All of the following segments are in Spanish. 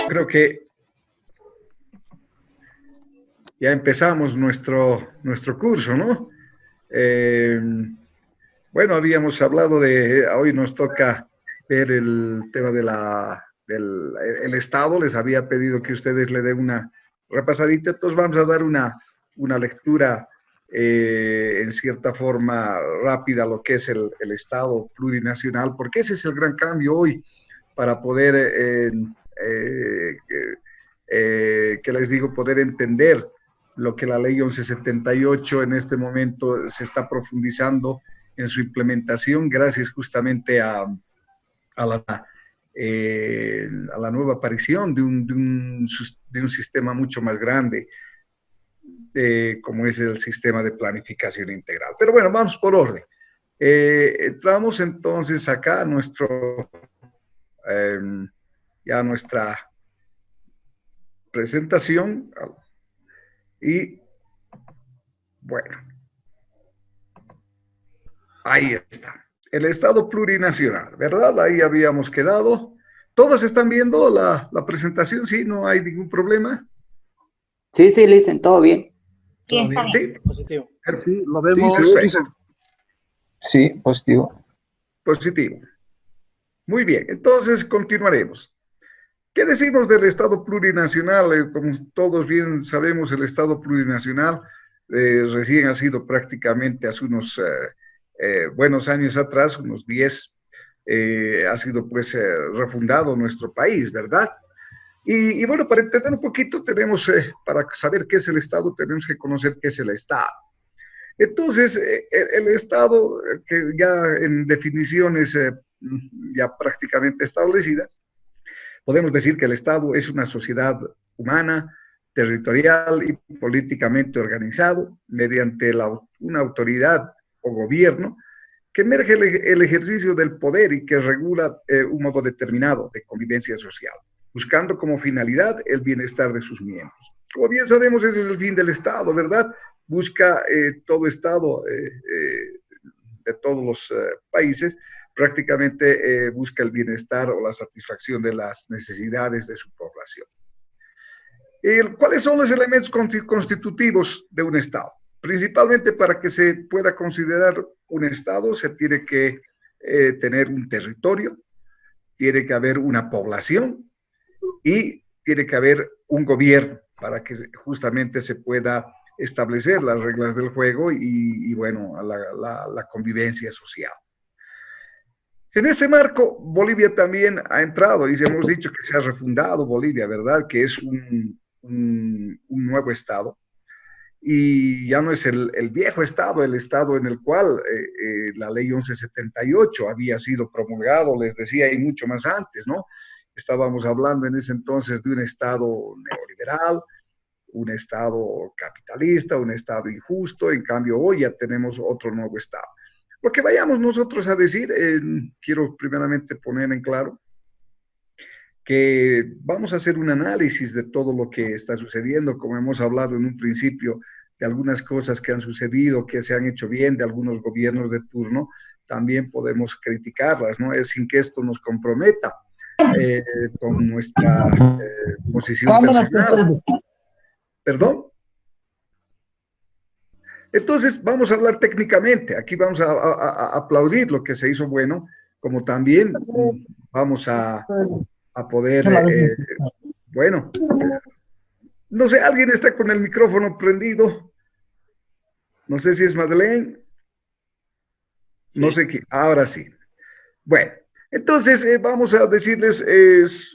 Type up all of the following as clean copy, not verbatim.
Creo que ya empezamos nuestro curso, ¿no? Eh, bueno, habíamos hablado hoy nos toca ver el tema del el Estado. Les había pedido que ustedes le den una repasadita, entonces vamos a dar una lectura en cierta forma rápida a lo que es el Estado plurinacional, porque ese es el gran cambio hoy para poder, que les digo, poder entender lo que la ley 1178 en este momento se está profundizando en su implementación gracias justamente a la nueva aparición de un sistema mucho más grande, como es el sistema de planificación integral. Pero bueno, vamos por orden. Entramos entonces acá a ya nuestra presentación y bueno, ahí está. El Estado plurinacional, ¿verdad? Ahí habíamos quedado. ¿Todos están viendo la presentación? ¿Sí? ¿No hay ningún problema? Sí, sí, Licen, todo bien. Bien, está bien. Sí, Positivo. Sí, lo vemos. Sí, perfecto. Sí, positivo. Positivo. Muy bien, entonces continuaremos. ¿Qué decimos del Estado plurinacional? Como todos bien sabemos, el Estado plurinacional recién ha sido prácticamente hace unos buenos años atrás, unos 10, ha sido pues refundado nuestro país, ¿verdad? Y bueno, para entender un poquito, para saber qué es el Estado, tenemos que conocer qué es el Estado. Entonces, el Estado, que ya en definiciones ya prácticamente establecidas, podemos decir que el Estado es una sociedad humana, territorial y políticamente organizado mediante una autoridad o gobierno que emerge el ejercicio del poder y que regula un modo determinado de convivencia social, buscando como finalidad el bienestar de sus miembros. Como bien sabemos, ese es el fin del Estado, ¿verdad? Busca todo Estado de todos los países, prácticamente busca el bienestar o la satisfacción de las necesidades de su población. ¿Cuáles son los elementos constitutivos de un Estado? Principalmente para que se pueda considerar un Estado se tiene que tener un territorio, tiene que haber una población y tiene que haber un gobierno para que justamente se pueda establecer las reglas del juego y bueno, la convivencia social. En ese marco, Bolivia también ha entrado, y hemos dicho que se ha refundado Bolivia, ¿verdad? Que es un nuevo Estado, y ya no es el viejo Estado, el Estado en el cual la ley 1178 había sido promulgado, les decía, y mucho más antes, ¿no? Estábamos hablando en ese entonces de un Estado neoliberal, un Estado capitalista, un Estado injusto. En cambio hoy ya tenemos otro nuevo Estado. Lo que vayamos nosotros a decir, quiero primeramente poner en claro que vamos a hacer un análisis de todo lo que está sucediendo, como hemos hablado en un principio, de algunas cosas que han sucedido, que se han hecho bien, de algunos gobiernos de turno, también podemos criticarlas, ¿no? Es sin que esto nos comprometa con nuestra posición personal. ¿Perdón? Entonces, vamos a hablar técnicamente. Aquí vamos a aplaudir lo que se hizo bueno, como también vamos a poder, bueno, no sé, alguien está con el micrófono prendido. No sé si es Madeleine. No sé qué. Ahora sí. Bueno, entonces vamos a decirles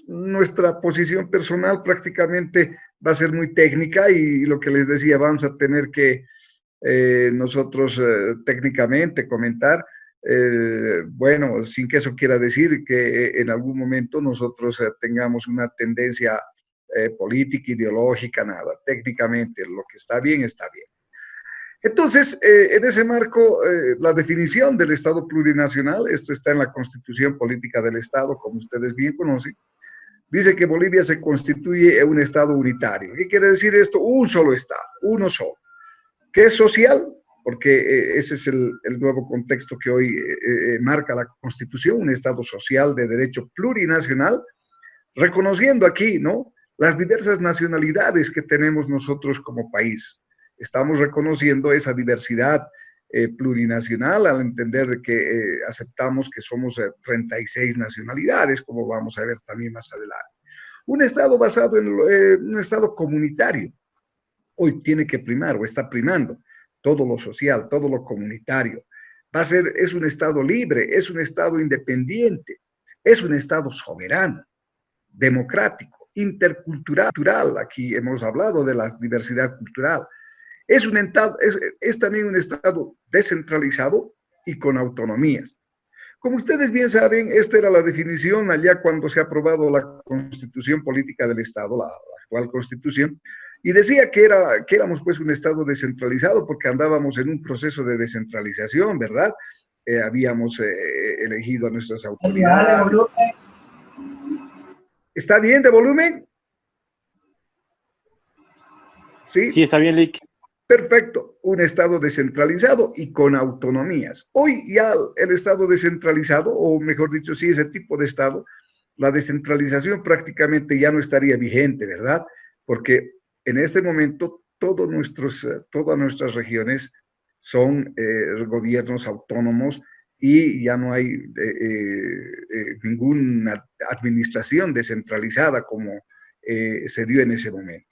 nuestra posición personal prácticamente va a ser muy técnica y lo que les decía, vamos a tener que nosotros técnicamente comentar, bueno, sin que eso quiera decir que en algún momento nosotros tengamos una tendencia política, ideológica, nada. Técnicamente lo que está bien, está bien. Entonces, en ese marco, la definición del Estado plurinacional, esto está en la Constitución Política del Estado, como ustedes bien conocen, dice que Bolivia se constituye en un Estado unitario. ¿Qué quiere decir esto? Un solo Estado, uno solo. ¿Qué es social? Porque ese es el nuevo contexto que hoy marca la Constitución, un Estado social de derecho plurinacional, reconociendo aquí, ¿no?, las diversas nacionalidades que tenemos nosotros como país. Estamos reconociendo esa diversidad plurinacional al entender de que aceptamos que somos 36 nacionalidades, como vamos a ver también más adelante. Un Estado basado en un Estado comunitario. Hoy tiene que primar o está primando todo lo social, todo lo comunitario. Es un Estado libre, es un Estado independiente, es un Estado soberano, democrático, intercultural. Aquí hemos hablado de la diversidad cultural. Es también un Estado descentralizado y con autonomías. Como ustedes bien saben, esta era la definición allá cuando se ha aprobado la Constitución Política del Estado, la actual Constitución, y decía que éramos pues un Estado descentralizado porque andábamos en un proceso de descentralización, ¿verdad? Habíamos elegido a nuestras autoridades. ¿Está bien de volumen? Sí. Sí, está bien, Lick. Perfecto, un Estado descentralizado y con autonomías. Hoy ya el Estado descentralizado, o mejor dicho, sí, ese tipo de Estado, la descentralización prácticamente ya no estaría vigente, ¿verdad? Porque en este momento todas nuestras regiones son gobiernos autónomos y ya no hay ninguna administración descentralizada como se dio en ese momento.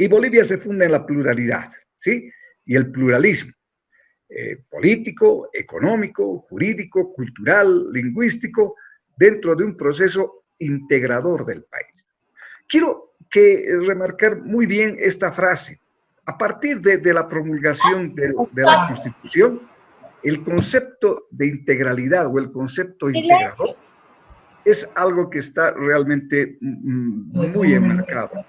Y Bolivia se funda en la pluralidad, ¿sí? Y el pluralismo político, económico, jurídico, cultural, lingüístico, dentro de un proceso integrador del país. Quiero remarcar muy bien esta frase. A partir de la promulgación de la Constitución, el concepto de integralidad o el concepto integrador es algo que está realmente muy enmarcado.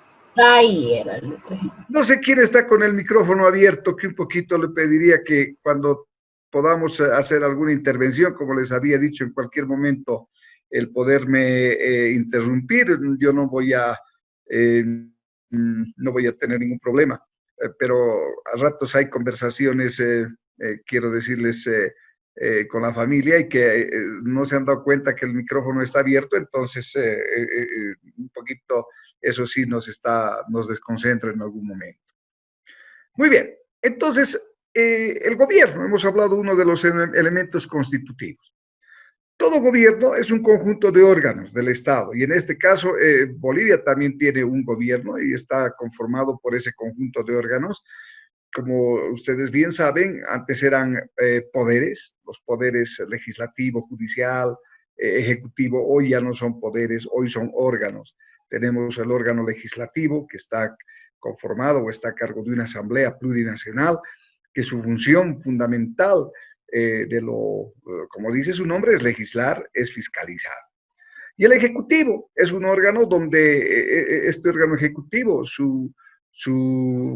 No sé quién está con el micrófono abierto, que un poquito le pediría que cuando podamos hacer alguna intervención, como les había dicho en cualquier momento, el poderme interrumpir, yo no voy a tener ningún problema, pero a ratos hay conversaciones, quiero decirles, con la familia y que no se han dado cuenta que el micrófono está abierto, entonces un poquito eso sí nos desconcentra en algún momento. Muy bien, entonces el gobierno, hemos hablado uno de los elementos constitutivos. Todo gobierno es un conjunto de órganos del Estado y en este caso Bolivia también tiene un gobierno y está conformado por ese conjunto de órganos. Como ustedes bien saben, antes eran poderes, los poderes legislativo, judicial, ejecutivo, hoy ya no son poderes, hoy son órganos. Tenemos el órgano legislativo que está conformado o está a cargo de una asamblea plurinacional, que su función fundamental como dice su nombre, es legislar, es fiscalizar. Y el ejecutivo es un órgano donde este órgano ejecutivo, su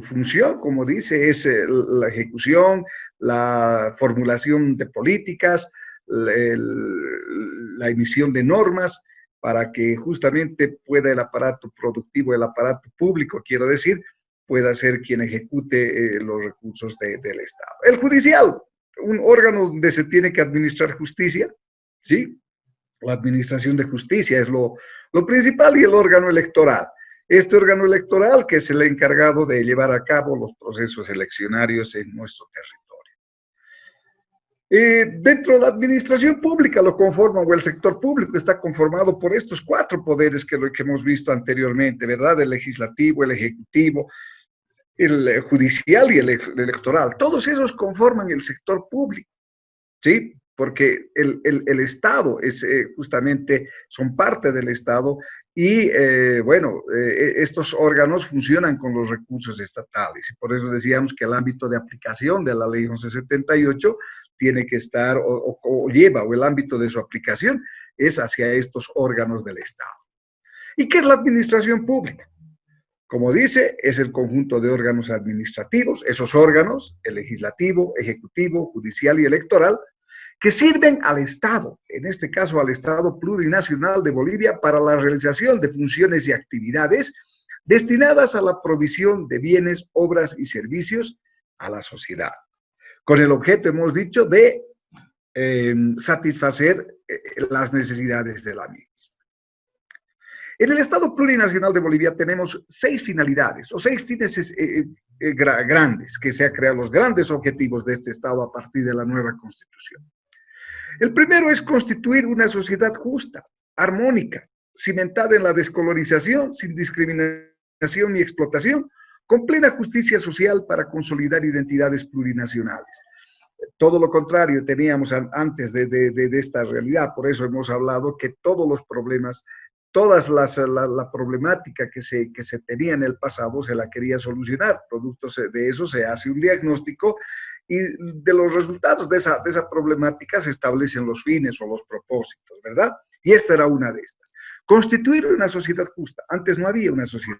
función, como dice, es la ejecución, la formulación de políticas, la emisión de normas, para que justamente pueda el aparato productivo, el aparato público, quiero decir, pueda ser quien ejecute los recursos del Estado. El judicial, un órgano donde se tiene que administrar justicia, ¿sí? La administración de justicia es lo principal, y el órgano electoral. Este órgano electoral que es el encargado de llevar a cabo los procesos eleccionarios en nuestro territorio. Dentro de la administración pública lo conforman, o el sector público está conformado por estos cuatro poderes que hemos visto anteriormente, ¿verdad? El legislativo, el ejecutivo, el judicial y el electoral. Todos esos conforman el sector público, ¿sí? Porque el Estado es justamente, son parte del Estado y, estos órganos funcionan con los recursos estatales. Y por eso decíamos que el ámbito de aplicación de la Ley 1178 tiene que estar, o el ámbito de su aplicación es hacia estos órganos del Estado. ¿Y qué es la administración pública? Como dice, es el conjunto de órganos administrativos, esos órganos, el legislativo, ejecutivo, judicial y electoral, que sirven al Estado, en este caso al Estado plurinacional de Bolivia, para la realización de funciones y actividades destinadas a la provisión de bienes, obras y servicios a la sociedad, con el objeto, hemos dicho, de satisfacer las necesidades de la misma. En el Estado Plurinacional de Bolivia tenemos 6 finalidades o 6 fines grandes que se han creado, los grandes objetivos de este Estado a partir de la nueva Constitución. El primero es constituir una sociedad justa, armónica, cimentada en la descolonización, sin discriminación ni explotación, con plena justicia social para consolidar identidades plurinacionales. Todo lo contrario teníamos antes de esta realidad, por eso hemos hablado que todos los problemas, la problemática que se tenía en el pasado se la quería solucionar. Producto de eso se hace un diagnóstico y de los resultados de esa problemática se establecen los fines o los propósitos, ¿verdad? Y esta era una de estas. Constituir una sociedad justa. Antes no había una sociedad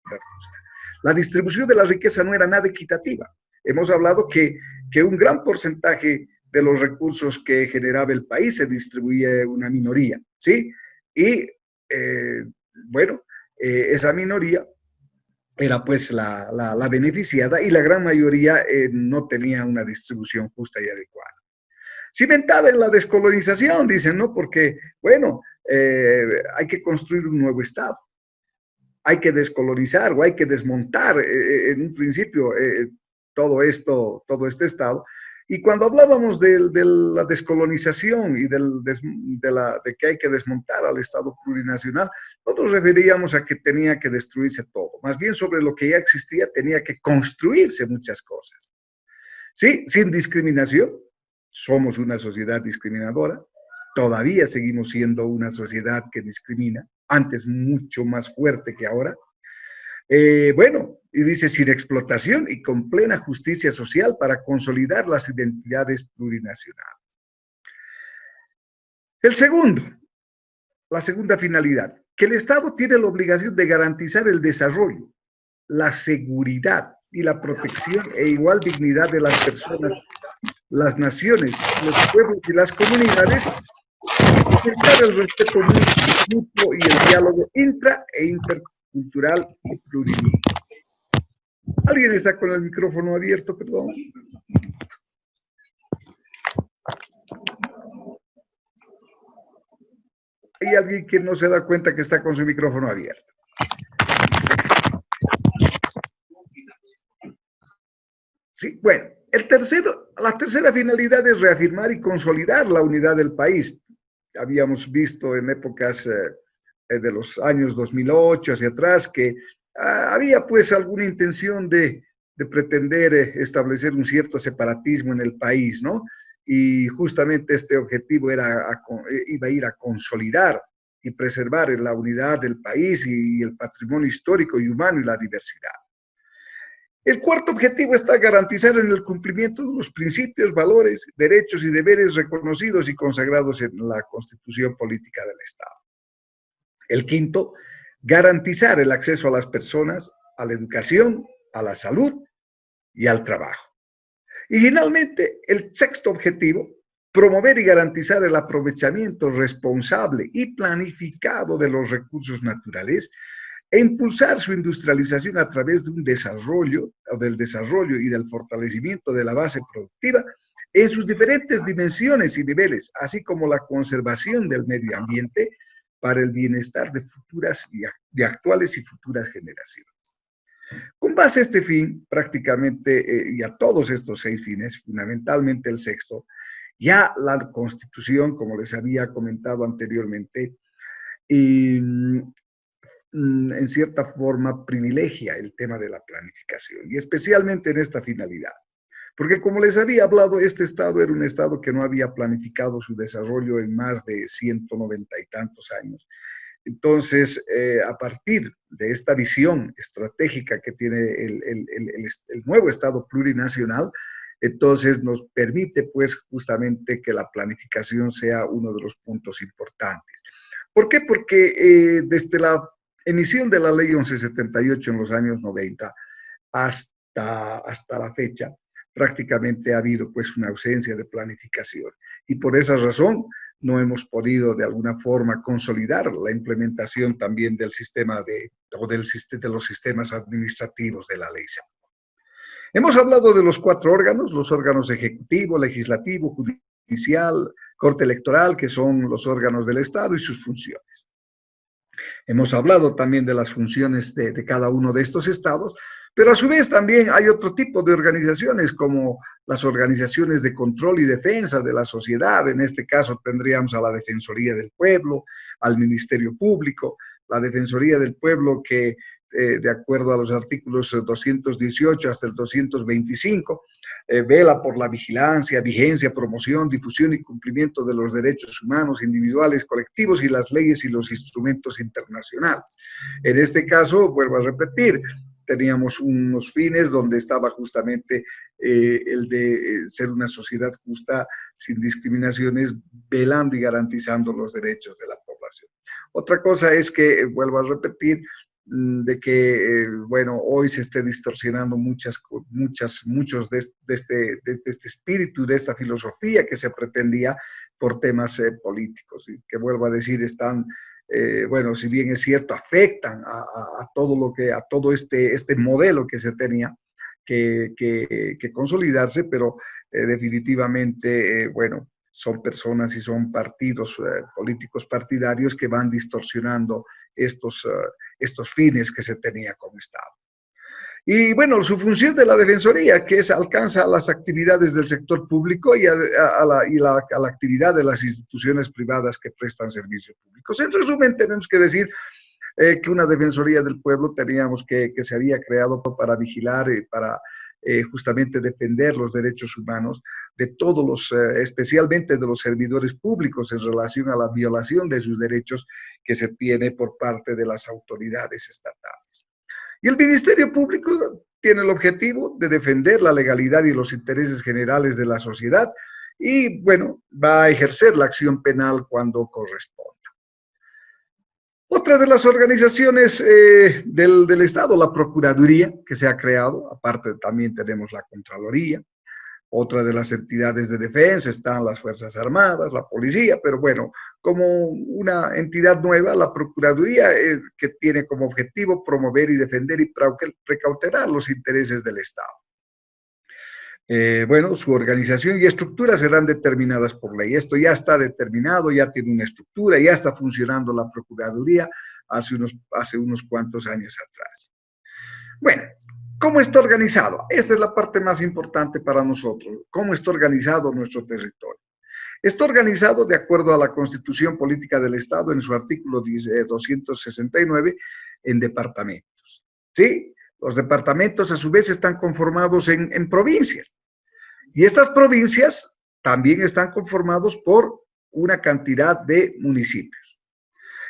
justa. La distribución de la riqueza no era nada equitativa. Hemos hablado que un gran porcentaje de los recursos que generaba el país se distribuía a una minoría, ¿sí? Y, esa minoría era pues la beneficiada y la gran mayoría no tenía una distribución justa y adecuada. Cimentada en la descolonización, dicen, ¿no? Porque, hay que construir un nuevo Estado. Hay que descolonizar o hay que desmontar en un principio todo este Estado. Y cuando hablábamos de la descolonización y de que hay que desmontar al Estado plurinacional, no nos referíamos a que tenía que destruirse todo. Más bien sobre lo que ya existía tenía que construirse muchas cosas. Sí, sin discriminación. Somos una sociedad discriminadora. Todavía seguimos siendo una sociedad que discrimina, antes mucho más fuerte que ahora. Y dice, sin explotación y con plena justicia social para consolidar las identidades plurinacionales. La segunda finalidad, que el Estado tiene la obligación de garantizar el desarrollo, la seguridad y la protección e igual dignidad de las personas, las naciones, los pueblos y las comunidades, fomentar el respeto mutuo y el diálogo intra e intercultural y plurilingüe. ¿Alguien está con el micrófono abierto, perdón? Hay alguien que no se da cuenta que está con su micrófono abierto. Sí, bueno, la tercera finalidad es reafirmar y consolidar la unidad del país. Habíamos visto en épocas de los años 2008 hacia atrás que había pues alguna intención de pretender establecer un cierto separatismo en el país, ¿no? Y justamente este objetivo iba a ir a consolidar y preservar la unidad del país y el patrimonio histórico y humano y la diversidad. El cuarto objetivo está garantizar en el cumplimiento de los principios, valores, derechos y deberes reconocidos y consagrados en la Constitución Política del Estado. El quinto, garantizar el acceso a las personas, a la educación, a la salud y al trabajo. Y finalmente, el sexto objetivo, promover y garantizar el aprovechamiento responsable y planificado de los recursos naturales e impulsar su industrialización a través de del desarrollo y del fortalecimiento de la base productiva en sus diferentes dimensiones y niveles, así como la conservación del medio ambiente para el bienestar de actuales y futuras generaciones. Con base a este fin, prácticamente, y a todos estos 6 fines, fundamentalmente el sexto, ya la Constitución, como les había comentado anteriormente, en cierta forma privilegia el tema de la planificación, y especialmente en esta finalidad. Porque como les había hablado, este Estado era un Estado que no había planificado su desarrollo en más de 190 y tantos años. Entonces, a partir de esta visión estratégica que tiene el nuevo Estado plurinacional, entonces nos permite pues justamente que la planificación sea uno de los puntos importantes. ¿Por qué? Porque desde la emisión de la Ley 1178 en los años 90 hasta la fecha, prácticamente ha habido pues una ausencia de planificación. Y por esa razón no hemos podido de alguna forma consolidar la implementación también del sistema de los sistemas administrativos de la ley. Hemos hablado de los 4 órganos, los órganos ejecutivo, legislativo, judicial, corte electoral, que son los órganos del Estado y sus funciones. Hemos hablado también de las funciones de cada uno de estos estados, pero a su vez también hay otro tipo de organizaciones como las organizaciones de control y defensa de la sociedad. En este caso tendríamos a la Defensoría del Pueblo, al Ministerio Público, la Defensoría del Pueblo que de acuerdo a los artículos 218 hasta el 225, vela por la vigilancia, vigencia, promoción, difusión y cumplimiento de los derechos humanos individuales, colectivos y las leyes y los instrumentos internacionales. En este caso, vuelvo a repetir, teníamos unos fines donde estaba justamente el de ser una sociedad justa, sin discriminaciones, velando y garantizando los derechos de la población. Otra cosa es que, vuelvo a repetir, de que, bueno, hoy se esté distorsionando muchos de este espíritu, de esta filosofía que se pretendía por temas políticos, y que vuelvo a decir, están, bueno, si bien es cierto, afectan a todo lo que, a todo este modelo que se tenía que consolidarse, pero definitivamente, bueno, son personas y son partidos políticos partidarios que van distorsionando estos fines que se tenía como Estado. Y bueno, su función de la Defensoría, que es alcanza las actividades del sector público y a la actividad de las instituciones privadas que prestan servicios públicos. En resumen, tenemos que decir que una Defensoría del Pueblo teníamos que se había creado para vigilar, para justamente defender los derechos humanos de todos los, especialmente de los servidores públicos en relación a la violación de sus derechos que se tiene por parte de las autoridades estatales. Y el Ministerio Público tiene el objetivo de defender la legalidad y los intereses generales de la sociedad y, bueno, va a ejercer la acción penal cuando corresponda. Otra de las organizaciones del Estado, la Procuraduría, que se ha creado, aparte también tenemos la Contraloría. Otra de las entidades de defensa están las Fuerzas Armadas, la Policía, pero bueno, como una entidad nueva, la Procuraduría, que tiene como objetivo promover y defender y precautelar los intereses del Estado. Bueno, su organización y estructura serán determinadas por ley. Esto ya está determinado, ya tiene una estructura, ya está funcionando la Procuraduría hace unos cuantos años atrás. Bueno, ¿cómo está organizado? Esta es la parte más importante para nosotros. ¿Cómo está organizado nuestro territorio? Está organizado de acuerdo a la Constitución Política del Estado en su artículo 269 en departamentos. ¿Sí? Los departamentos a su vez están conformados en provincias. Y estas provincias también están conformados por una cantidad de municipios.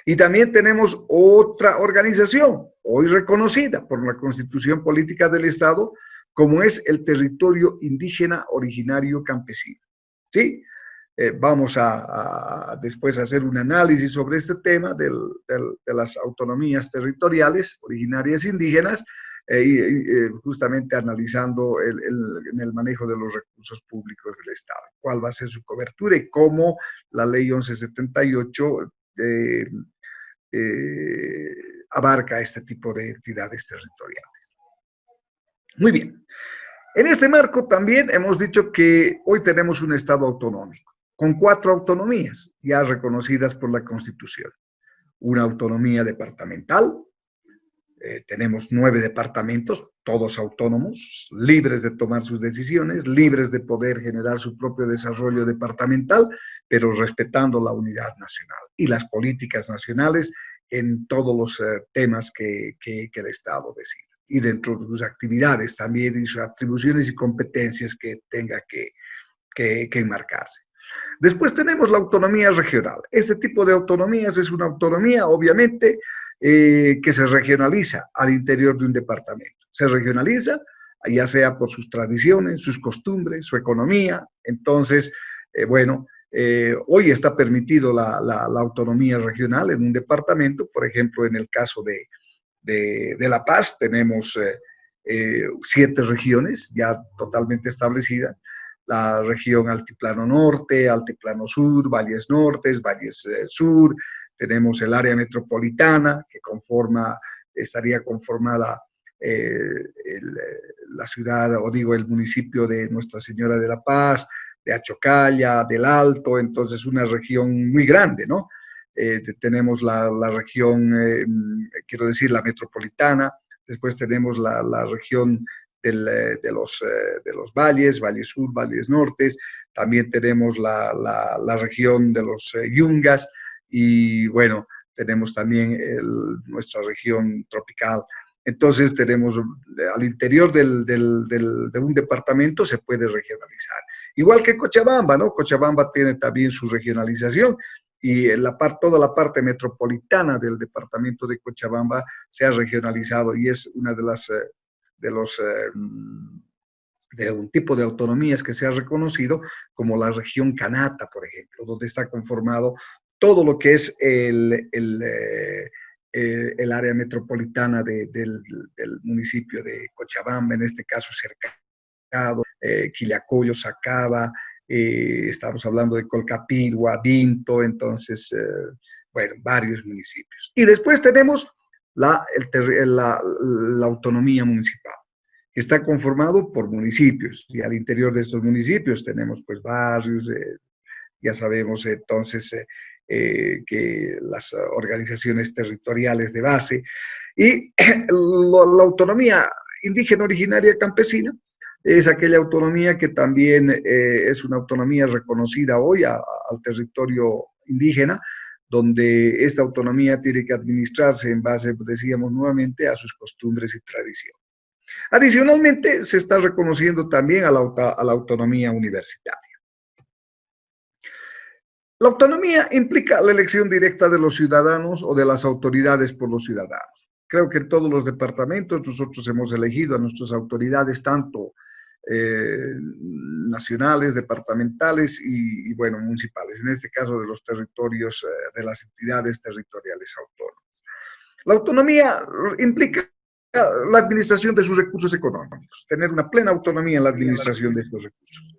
Y también tenemos otra organización, hoy reconocida por la Constitución Política del Estado, como es el territorio indígena originario campesino. ¿Sí? Vamos a después hacer un análisis sobre este tema de las autonomías territoriales originarias indígenas, justamente analizando en el manejo de los recursos públicos del Estado, cuál va a ser su cobertura y cómo la ley 1178 abarca este tipo de entidades territoriales. Muy bien. En este marco también hemos dicho que hoy tenemos un Estado autonómico, con 4 autonomías ya reconocidas por la Constitución. Una autonomía departamental, tenemos 9 departamentos, todos autónomos, libres de tomar sus decisiones, libres de poder generar su propio desarrollo departamental, pero respetando la unidad nacional y las políticas nacionales en todos los temas que el Estado decida. Y dentro de sus actividades también y sus atribuciones y competencias que tenga que enmarcarse. Después tenemos la autonomía regional. Este tipo de autonomías es una autonomía, obviamente, que se regionaliza al interior de un departamento. Se regionaliza, ya sea por sus tradiciones, sus costumbres, su economía. Entonces, bueno, hoy está permitido la autonomía regional en un departamento. Por ejemplo, en el caso de La Paz tenemos 7 regiones ya totalmente establecidas. La región Altiplano Norte, Altiplano Sur, Valles Nortes, Valles Sur. Tenemos el área metropolitana que estaría conformada la ciudad, o digo, el municipio de Nuestra Señora de La Paz, de Achocalla, del Alto, entonces una región muy grande, ¿no? tenemos la región, quiero decir, la metropolitana, después tenemos la región de los valles, valles sur, valles nortes, también tenemos la región de los yungas y bueno, tenemos también nuestra región tropical. Entonces tenemos al interior de un departamento se puede regionalizar. Igual que Cochabamba, ¿no? Cochabamba tiene también su regionalización y toda la parte metropolitana del departamento de Cochabamba se ha regionalizado y es una de un tipo de autonomías que se ha reconocido como la región Canata, por ejemplo, donde está conformado todo lo que es el área metropolitana del municipio de Cochabamba, en este caso Cercado, Quillacollo, Sacaba, estamos hablando de Colcapirgua, Vinto, entonces, bueno, varios municipios. Y después tenemos la autonomía municipal, que está conformado por municipios, y al interior de estos municipios tenemos pues barrios, ya sabemos entonces que las organizaciones territoriales de base, y la autonomía indígena originaria campesina es aquella autonomía que también es una autonomía reconocida hoy al territorio indígena, donde esta autonomía tiene que administrarse en base, decíamos nuevamente, a sus costumbres y tradiciones. Adicionalmente, se está reconociendo también a la autonomía universitaria. La autonomía implica la elección directa de los ciudadanos o de las autoridades por los ciudadanos. Creo que en todos los departamentos nosotros hemos elegido a nuestras autoridades, tanto nacionales, departamentales y, bueno, municipales, en este caso de los territorios, de las entidades territoriales autónomas. La autonomía implica la administración de sus recursos económicos, tener una plena autonomía en la administración de estos recursos.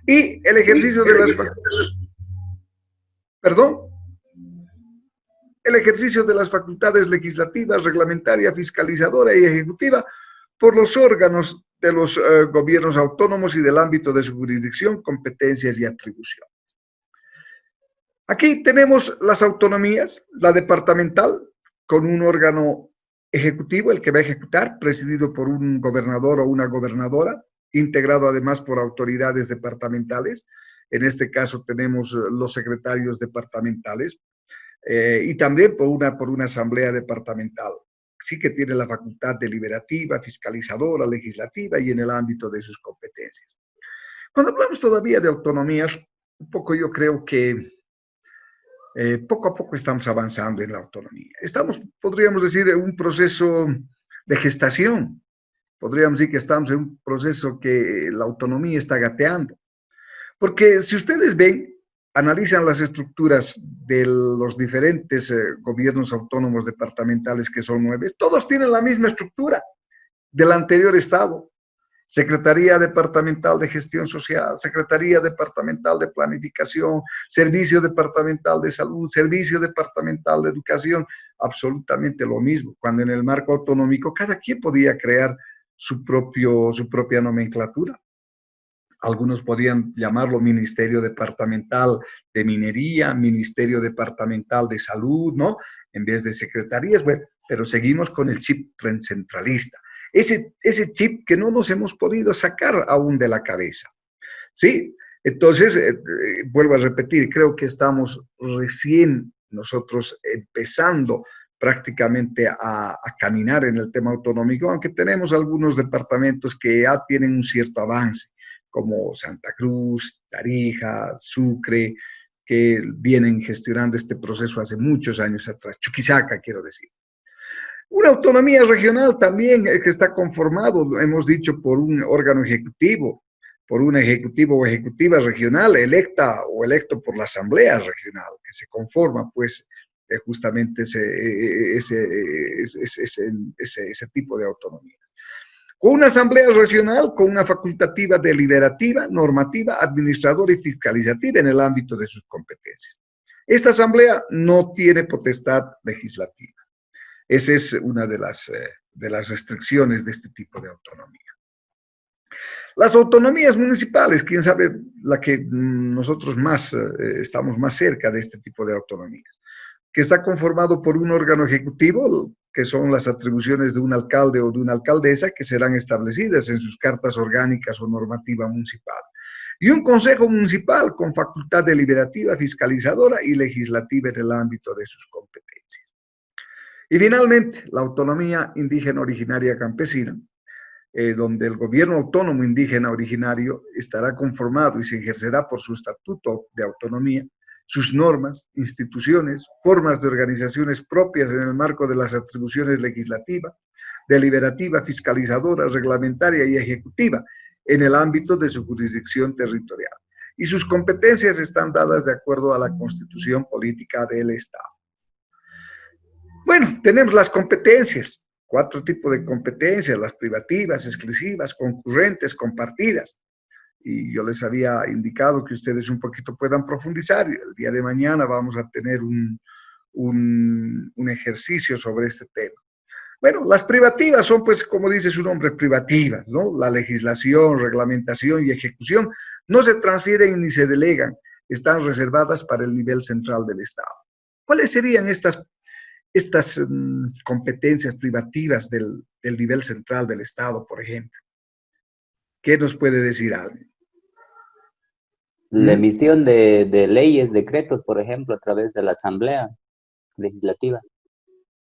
Y el ejercicio de las el ejercicio de las facultades legislativas, reglamentaria, fiscalizadora y ejecutiva por los órganos de los gobiernos autónomos y del ámbito de su jurisdicción, competencias y atribuciones. Aquí tenemos las autonomías, la departamental, con un órgano ejecutivo, el que va a ejecutar, presidido por un gobernador o una gobernadora, integrado además por autoridades departamentales. En este caso tenemos los secretarios departamentales y también por una asamblea departamental. Sí que tiene la facultad deliberativa, fiscalizadora, legislativa y en el ámbito de sus competencias. Cuando hablamos todavía de autonomías, un poco yo creo que poco a poco estamos avanzando en la autonomía. Podríamos decir, en un proceso de gestación. Podríamos decir que estamos en un proceso que la autonomía está gateando. Porque si ustedes ven, analizan las estructuras de los diferentes gobiernos autónomos departamentales, que son 9, todos tienen la misma estructura del anterior Estado. Secretaría Departamental de Gestión Social, Secretaría Departamental de Planificación, Servicio Departamental de Salud, Servicio Departamental de Educación, absolutamente lo mismo, cuando en el marco autonómico cada quien podía crear su propia nomenclatura. Algunos podían llamarlo Ministerio Departamental de Minería, Ministerio Departamental de Salud, ¿no? En vez de secretarías, bueno, pero seguimos con el chip centralista. Ese chip que no nos hemos podido sacar aún de la cabeza, ¿sí? Entonces, vuelvo a repetir, creo que estamos recién nosotros empezando prácticamente a caminar en el tema autonómico, aunque tenemos algunos departamentos que ya tienen un cierto avance, como Santa Cruz, Tarija, Sucre, que vienen gestionando este proceso hace muchos años atrás, Chuquisaca, quiero decir. Una autonomía regional también que está conformado, hemos dicho, por un órgano ejecutivo, por un ejecutivo o ejecutiva regional electa o electo por la asamblea regional, que se conforma pues justamente ese tipo de autonomías. Con una asamblea regional, con una facultativa deliberativa, normativa, administradora y fiscalizativa en el ámbito de sus competencias. Esta asamblea no tiene potestad legislativa. Esa es una de las restricciones de este tipo de autonomía. Las autonomías municipales, quién sabe la que nosotros estamos más cerca de este tipo de autonomías. que está conformado por un órgano ejecutivo, que son las atribuciones de un alcalde o de una alcaldesa, que serán establecidas en sus cartas orgánicas o normativa municipal. Y un consejo municipal con facultad deliberativa, fiscalizadora y legislativa en el ámbito de sus competencias. Y finalmente, la autonomía indígena originaria campesina, donde el gobierno autónomo indígena originario estará conformado y se ejercerá por su estatuto de autonomía, sus normas, instituciones, formas de organizaciones propias en el marco de las atribuciones legislativa, deliberativa, fiscalizadora, reglamentaria y ejecutiva en el ámbito de su jurisdicción territorial. Y sus competencias están dadas de acuerdo a la Constitución Política del Estado. Bueno, tenemos las competencias, 4 tipos de competencias: las privativas, exclusivas, concurrentes, compartidas. Y yo les había indicado que ustedes un poquito puedan profundizar. El día de mañana vamos a tener un ejercicio sobre este tema. Bueno, las privativas son, pues, como dice su nombre, privativas, ¿no? La legislación, reglamentación y ejecución no se transfieren ni se delegan, están reservadas para el nivel central del Estado. ¿Cuáles serían estas competencias privativas del nivel central del Estado, por ejemplo? ¿Qué nos puede decir alguien? La emisión de leyes, decretos, por ejemplo, a través de la Asamblea Legislativa.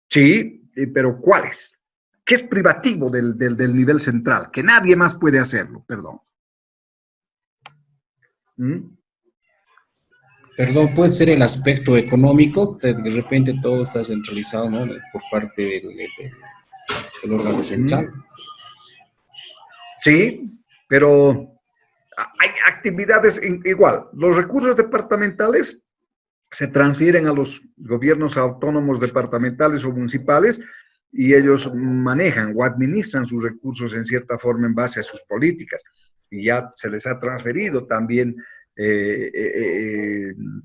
Sí, pero ¿cuáles? ¿Qué es privativo del nivel central? Que nadie más puede hacerlo, perdón. Perdón, puede ser el aspecto económico, de repente todo está centralizado, ¿no? Por parte del órgano central. Sí, pero hay actividades igual. Los recursos departamentales se transfieren a los gobiernos autónomos departamentales o municipales y ellos manejan o administran sus recursos en cierta forma en base a sus políticas. Y ya se les ha transferido también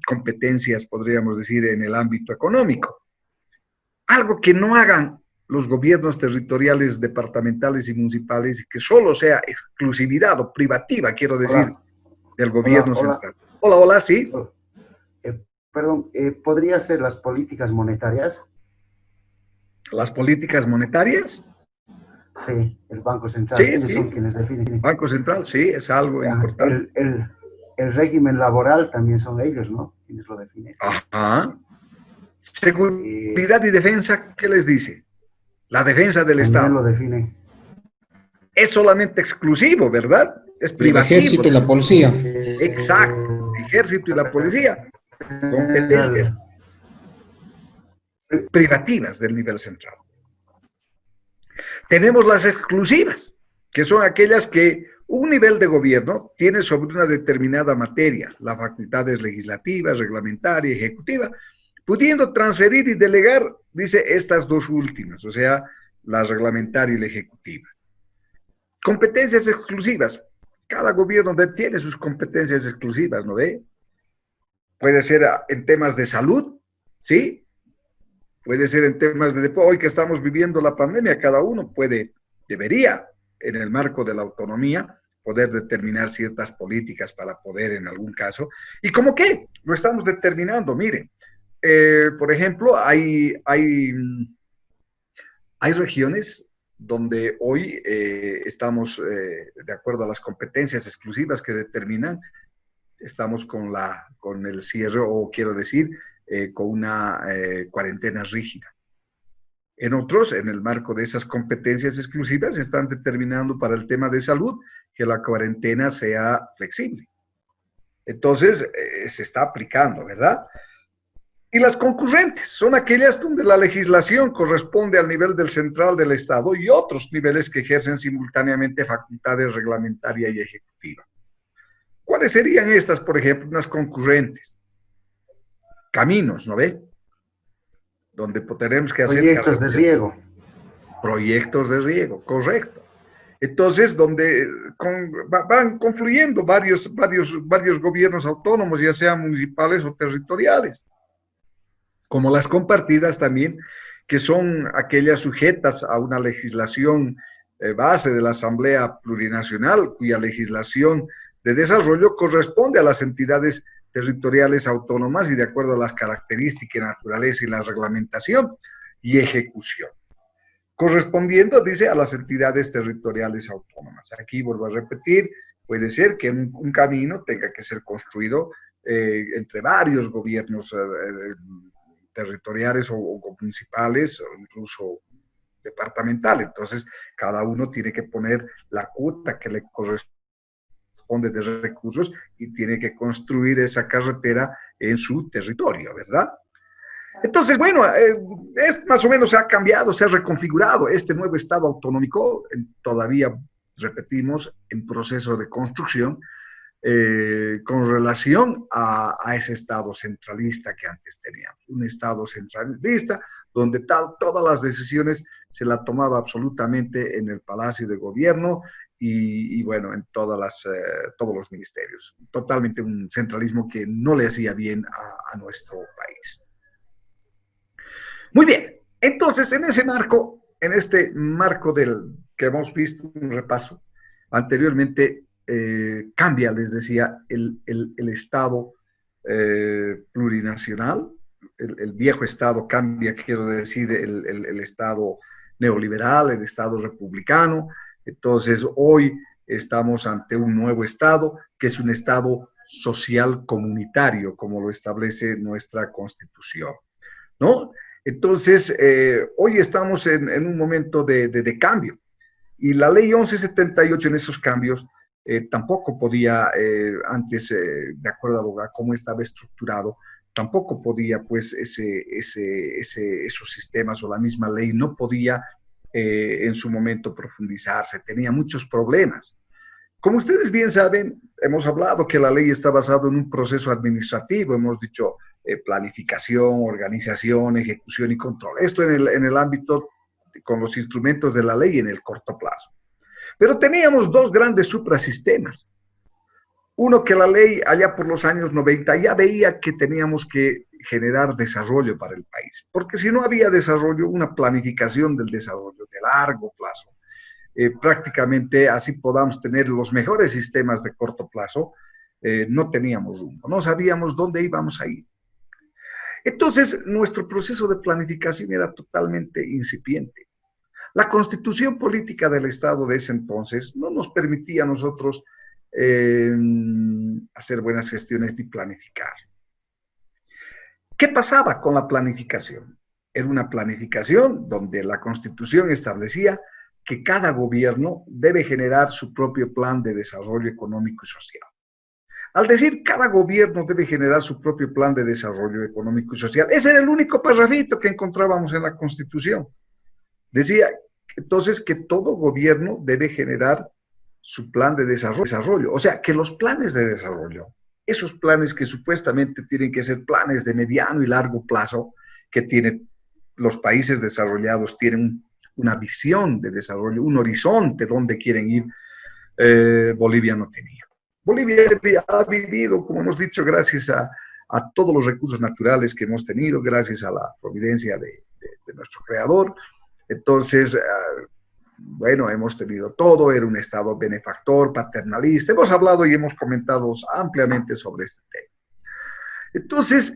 competencias, podríamos decir, en el ámbito económico. Algo que no hagan los gobiernos territoriales, departamentales y municipales, y que solo sea exclusividad o privativa, quiero decir, del gobierno central. Hola, sí. Perdón, ¿podría ser las políticas monetarias? ¿Las políticas monetarias? Sí, el Banco Central. Sí, Ellos sí. son quienes definen. Banco Central, sí, es algo importante. El régimen laboral también son ellos, ¿no? Quienes lo definen. Ajá. Seguridad y defensa, ¿qué les dice? La defensa del Estado. También lo define. Es solamente exclusivo, ¿verdad? Es privativo. El ejército y la policía. Exacto, el ejército y la policía. Competencias privativas del nivel central. Tenemos las exclusivas, que son aquellas que un nivel de gobierno tiene sobre una determinada materia, las facultades legislativas, reglamentaria, ejecutiva, pudiendo transferir y delegar, dice, estas 2 últimas, o sea, la reglamentaria y la ejecutiva. Competencias exclusivas. Cada gobierno tiene sus competencias exclusivas, ¿no ve? Puede ser en temas de salud, ¿sí? Puede ser en temas de hoy que estamos viviendo la pandemia, cada uno debería, en el marco de la autonomía, poder determinar ciertas políticas para poder, en algún caso, y como que lo estamos determinando, mire, por ejemplo, hay regiones donde hoy estamos, de acuerdo a las competencias exclusivas que determinan, estamos con el cierre, o quiero decir, con una cuarentena rígida. En otros, en el marco de esas competencias exclusivas, están determinando para el tema de salud que la cuarentena sea flexible. Entonces, se está aplicando, ¿verdad? Y las concurrentes son aquellas donde la legislación corresponde al nivel del central del Estado y otros niveles que ejercen simultáneamente facultades reglamentaria y ejecutiva. ¿Cuáles serían estas, por ejemplo, unas concurrentes? Caminos, ¿no ve? Donde tenemos que hacer proyectos de riego. Proyectos de riego, correcto. Entonces, donde van confluyendo varios gobiernos autónomos, ya sean municipales o territoriales, como las compartidas también, que son aquellas sujetas a una legislación base de la Asamblea Plurinacional, cuya legislación de desarrollo corresponde a las entidades territoriales autónomas y de acuerdo a las características, naturaleza y la reglamentación y ejecución, correspondiendo, dice, a las entidades territoriales autónomas. Aquí vuelvo a repetir, puede ser que un camino tenga que ser construido entre varios gobiernos territoriales o municipales o incluso departamental. Entonces, cada uno tiene que poner la cuota que le corresponde de recursos y tiene que construir esa carretera en su territorio, ¿verdad? Entonces, bueno, más o menos se ha cambiado, se ha reconfigurado este nuevo Estado autonómico, todavía, repetimos, en proceso de construcción, con relación a ese Estado centralista que antes teníamos. Un Estado centralista donde todas las decisiones se las tomaba absolutamente en el Palacio de Gobierno y bueno, en todos los ministerios. Totalmente un centralismo que no le hacía bien a nuestro país. Muy bien, entonces en ese marco, en este marco del que hemos visto un repaso anteriormente, cambia, les decía, el Estado plurinacional, el viejo Estado cambia, quiero decir, el Estado neoliberal, el Estado republicano. Entonces hoy estamos ante un nuevo Estado, que es un Estado social comunitario, como lo establece nuestra Constitución, ¿no? Entonces, hoy estamos en un momento de cambio y la ley 1178 en esos cambios tampoco podía, antes, de acuerdo a cómo estaba estructurado, tampoco podía, pues, esos sistemas o la misma ley no podía en su momento profundizarse, tenía muchos problemas. Como ustedes bien saben, hemos hablado que la ley está basada en un proceso administrativo, hemos dicho planificación, organización, ejecución y control. Esto en el ámbito con los instrumentos de la ley en el corto plazo. Pero teníamos dos grandes suprasistemas. Uno que la ley allá por los años 90 ya veía que teníamos que generar desarrollo para el país, porque si no había desarrollo, una planificación del desarrollo de largo plazo, prácticamente así podamos tener los mejores sistemas de corto plazo, no teníamos rumbo, no sabíamos dónde íbamos a ir. Entonces, nuestro proceso de planificación era totalmente incipiente. La constitución política del Estado de ese entonces no nos permitía a nosotros hacer buenas gestiones ni planificar. ¿Qué pasaba con la planificación? Era una planificación donde la Constitución establecía que cada gobierno debe generar su propio plan de desarrollo económico y social. Al decir cada gobierno debe generar su propio plan de desarrollo económico y social, ese era el único parrafito que encontrábamos en la Constitución. Decía entonces que todo gobierno debe generar su plan de desarrollo, o sea, que los planes de desarrollo, esos planes que supuestamente tienen que ser planes de mediano y largo plazo, que tienen los países desarrollados, tienen una visión de desarrollo, un horizonte donde quieren ir, Bolivia no tenía. Bolivia ha vivido, como hemos dicho, gracias a todos los recursos naturales que hemos tenido, gracias a la providencia de nuestro creador. Entonces, bueno, hemos tenido todo, era un Estado benefactor, paternalista. Hemos hablado y hemos comentado ampliamente sobre este tema. Entonces,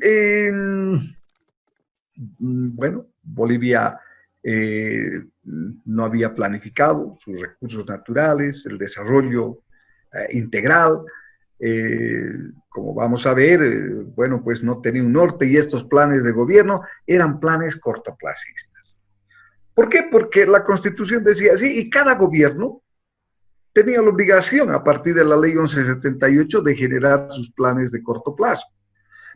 bueno, Bolivia no había planificado sus recursos naturales, el desarrollo integral, como vamos a ver, bueno, pues no tenía un norte y estos planes de gobierno eran planes cortoplacistas. ¿Por qué? Porque la Constitución decía así y cada gobierno tenía la obligación a partir de la ley 1178 de generar sus planes de corto plazo.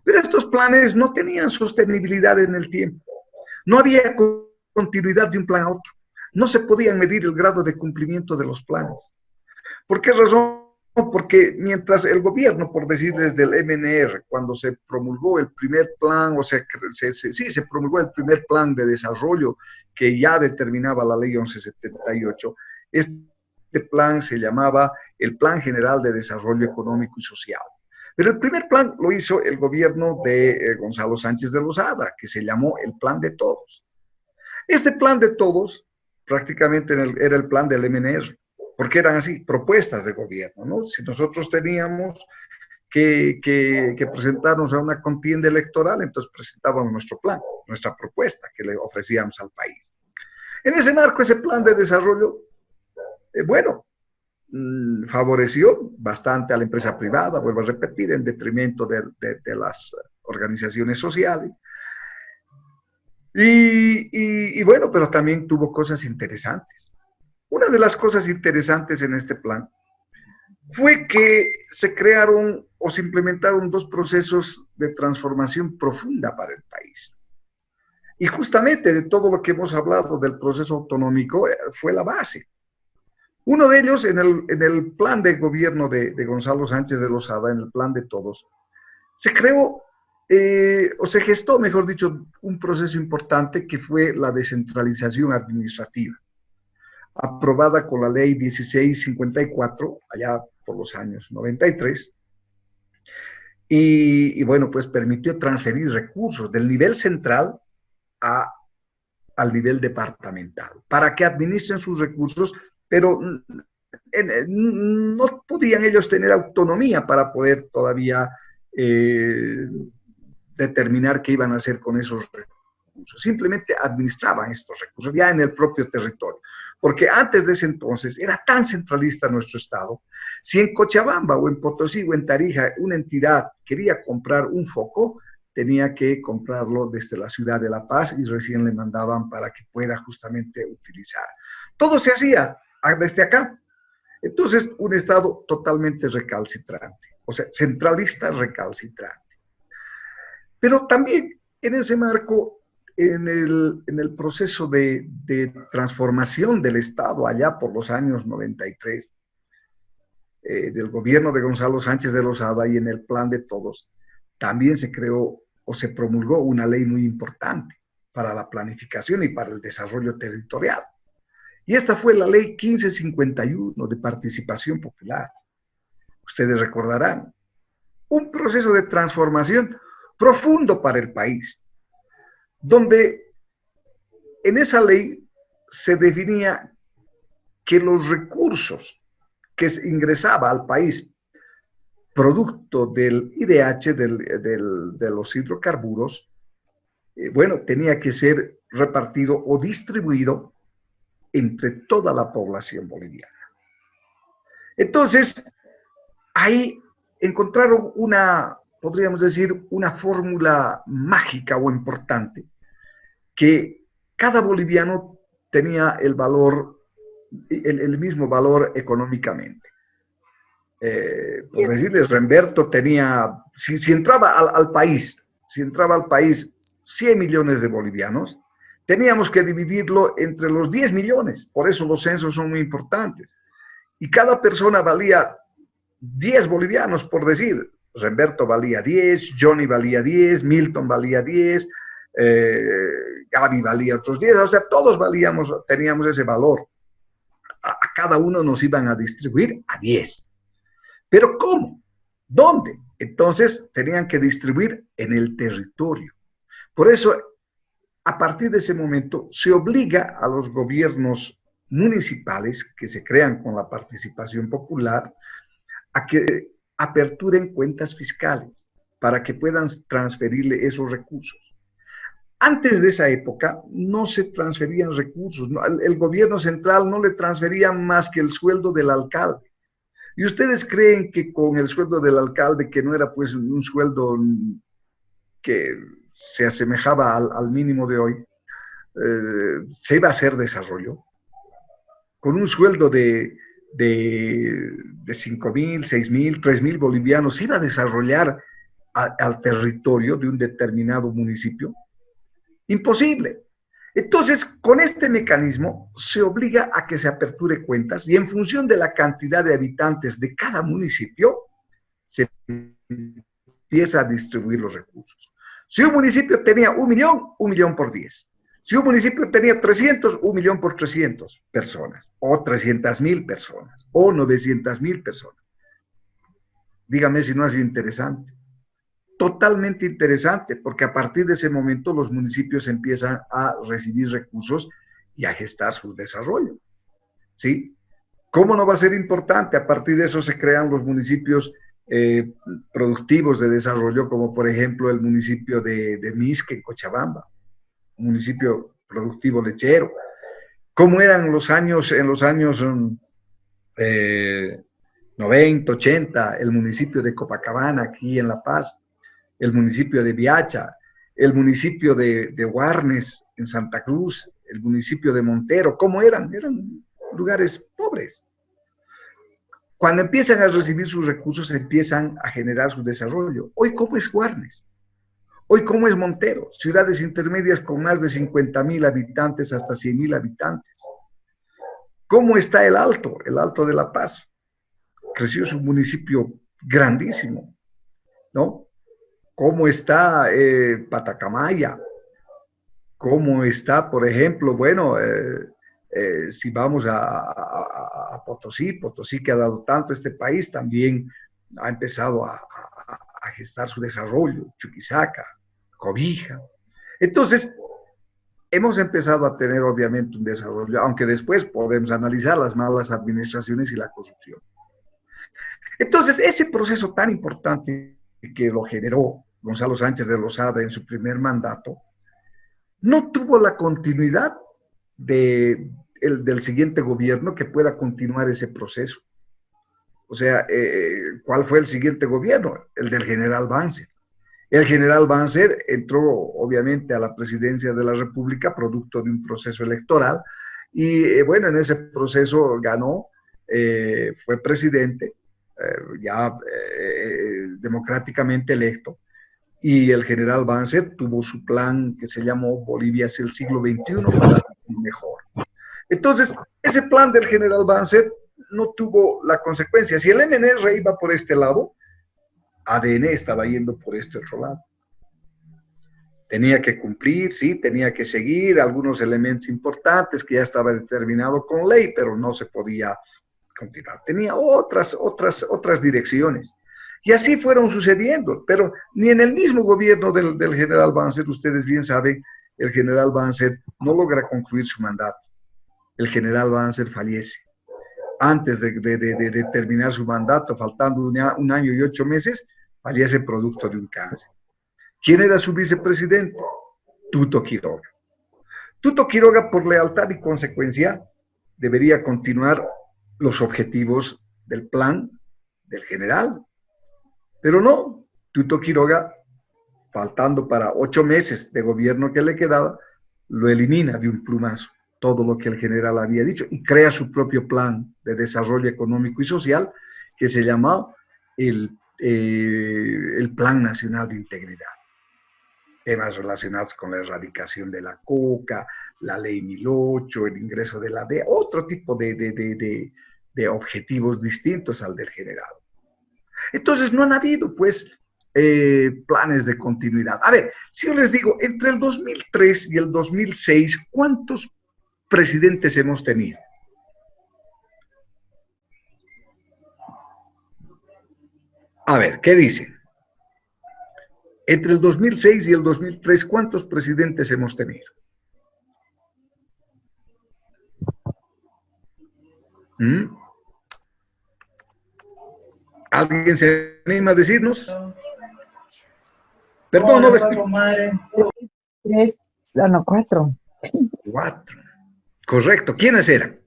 Pero estos planes no tenían sostenibilidad en el tiempo, no había continuidad de un plan a otro, no se podía medir el grado de cumplimiento de los planes. ¿Por qué razón? Porque mientras el gobierno, por decir desde el MNR, cuando se promulgó el primer plan, o sea, se promulgó el primer plan de desarrollo que ya determinaba la ley 1178, este plan se llamaba el Plan General de Desarrollo Económico y Social. Pero el primer plan lo hizo el gobierno de Gonzalo Sánchez de Lozada, que se llamó el Plan de Todos. Este Plan de Todos prácticamente era el plan del MNR, porque eran así, propuestas de gobierno, ¿no? Si nosotros teníamos que presentarnos a una contienda electoral, entonces presentábamos nuestro plan, nuestra propuesta que le ofrecíamos al país. En ese marco, ese plan de desarrollo, favoreció bastante a la empresa privada, vuelvo a repetir, en detrimento de las organizaciones sociales. Y bueno, pero también tuvo cosas interesantes. Una de las cosas interesantes en este plan fue que se crearon o se implementaron dos procesos de transformación profunda para el país. Y justamente de todo lo que hemos hablado del proceso autonómico fue la base. Uno de ellos, en el plan de gobierno de Gonzalo Sánchez de Lozada, en el plan de todos, se creó, o se gestó, mejor dicho, un proceso importante que fue la descentralización administrativa, aprobada con la ley 1654, allá por los años 93, y bueno, pues permitió transferir recursos del nivel central al nivel departamental, para que administren sus recursos, pero no podían ellos tener autonomía para poder todavía determinar qué iban a hacer con esos recursos. Simplemente administraban estos recursos ya en el propio territorio. Porque antes de ese entonces era tan centralista nuestro Estado, si en Cochabamba o en Potosí o en Tarija una entidad quería comprar un foco, tenía que comprarlo desde la ciudad de La Paz y recién le mandaban para que pueda justamente utilizar. Todo se hacía desde acá. Entonces, un Estado totalmente recalcitrante, o sea, centralista recalcitrante. Pero también en ese marco, en el proceso de transformación del Estado allá por los años 93, del gobierno de Gonzalo Sánchez de Lozada y en el plan de todos, también se creó o se promulgó una ley muy importante para la planificación y para el desarrollo territorial. Y esta fue la ley 1551 de participación popular. Ustedes recordarán, un proceso de transformación profundo para el país, donde en esa ley se definía que los recursos que ingresaba al país producto del IDH, de los hidrocarburos, bueno, tenía que ser repartido o distribuido entre toda la población boliviana. Entonces, ahí encontraron podríamos decir, una fórmula mágica o importante, que cada boliviano tenía el mismo valor económicamente. Por decirles, Remberto tenía, si entraba al país 100 millones de bolivianos, teníamos que dividirlo entre los 10 millones, por eso los censos son muy importantes. Y cada persona valía 10 bolivianos, por decir. Remberto valía 10, Johnny valía 10, Milton valía 10, Gaby valía otros 10, o sea, todos teníamos ese valor. A cada uno nos iban a distribuir a 10. ¿Pero cómo? ¿Dónde? Entonces tenían que distribuir en el territorio. Por eso, a partir de ese momento, se obliga a los gobiernos municipales que se crean con la participación popular a que aperturen cuentas fiscales para que puedan transferirle esos recursos. Antes de esa época no se transferían recursos, el gobierno central no le transfería más que el sueldo del alcalde. ¿Y ustedes creen que con el sueldo del alcalde, que no era pues un sueldo que se asemejaba al mínimo de hoy, se iba a hacer desarrollo? Con un sueldo de 5.000, 6.000, 3.000 bolivianos, ¿se iba a desarrollar al territorio de un determinado municipio? Imposible. Entonces, con este mecanismo se obliga a que se aperture cuentas y en función de la cantidad de habitantes de cada municipio, se empieza a distribuir los recursos. Si un municipio tenía 1 millón por 10. Si un municipio tenía 300, 1 millón por 300 personas, o 300.000 personas, o 900.000 personas. Dígame si no ha sido interesante. Totalmente interesante, porque a partir de ese momento los municipios empiezan a recibir recursos y a gestar su desarrollo. ¿Sí? ¿Cómo no va a ser importante? A partir de eso se crean los municipios eh, productivos de desarrollo, como por ejemplo el municipio de Misque, en Cochabamba, un municipio productivo lechero. ¿Cómo eran los años, en los años 90, 80, el municipio de Copacabana, aquí en La Paz, el municipio de Viacha, el municipio de Guarnes, en Santa Cruz, el municipio de Montero? ¿Cómo eran? Eran lugares pobres. Cuando empiezan a recibir sus recursos, empiezan a generar su desarrollo. Hoy, ¿cómo es Guarnes? Hoy, ¿cómo es Montero? Ciudades intermedias con más de 50.000 habitantes hasta 100.000 habitantes. ¿Cómo está el Alto de La Paz? Creció, es un municipio grandísimo, ¿no? ¿Cómo está Patacamaya? ¿Cómo está, por ejemplo, bueno, si vamos a Potosí, Potosí que ha dado tanto a este país, también ha empezado a gestar su desarrollo, Chuquisaca, Cobija. Entonces, hemos empezado a tener obviamente un desarrollo, aunque después podemos analizar las malas administraciones y la corrupción. Entonces, ese proceso tan importante que lo generó Gonzalo Sánchez de Lozada en su primer mandato, no tuvo la continuidad del siguiente gobierno que pueda continuar ese proceso. O sea, ¿cuál fue el siguiente gobierno? El del general Banzer. El general Banzer entró, obviamente, a la presidencia de la República producto de un proceso electoral y, bueno, en ese proceso ganó, fue presidente, democráticamente electo, y el general Banzer tuvo su plan que se llamó Bolivia hacia el siglo XXI para vivir mejor. Entonces, ese plan del general Banzer no tuvo la consecuencia. Si el MNR iba por este lado, ADN estaba yendo por este otro lado. Tenía que cumplir, sí, tenía que seguir algunos elementos importantes que ya estaba determinado con ley, pero no se podía continuar. Tenía otras direcciones. Y así fueron sucediendo, pero ni en el mismo gobierno del general Banzer, ustedes bien saben, el general Banzer no logra concluir su mandato. El general Banzer fallece. Antes de terminar su mandato, faltando un año y 8 meses, fallece producto de un cáncer. ¿Quién era su vicepresidente? Tuto Quiroga. Tuto Quiroga, por lealtad y consecuencia, debería continuar los objetivos del plan del general. Pero no, Tuto Quiroga, faltando para 8 meses de gobierno que le quedaba, lo elimina de un plumazo, todo lo que el general había dicho, y crea su propio plan de desarrollo económico y social, que se llamaba el Plan Nacional de Integridad. Temas relacionados con la erradicación de la coca, la ley 1008, el ingreso de la DEA, otro tipo de objetivos distintos al del general. Entonces no han habido, pues, planes de continuidad. A ver, si yo les digo, entre el 2003 y el 2006, ¿cuántos presidentes hemos tenido? A ver, ¿qué dicen? Entre el 2006 y el 2003, ¿cuántos presidentes hemos tenido? ¿Alguien se anima a decirnos? Perdón, no ves. 3, no, 4. 4. Correcto. ¿Quiénes eran?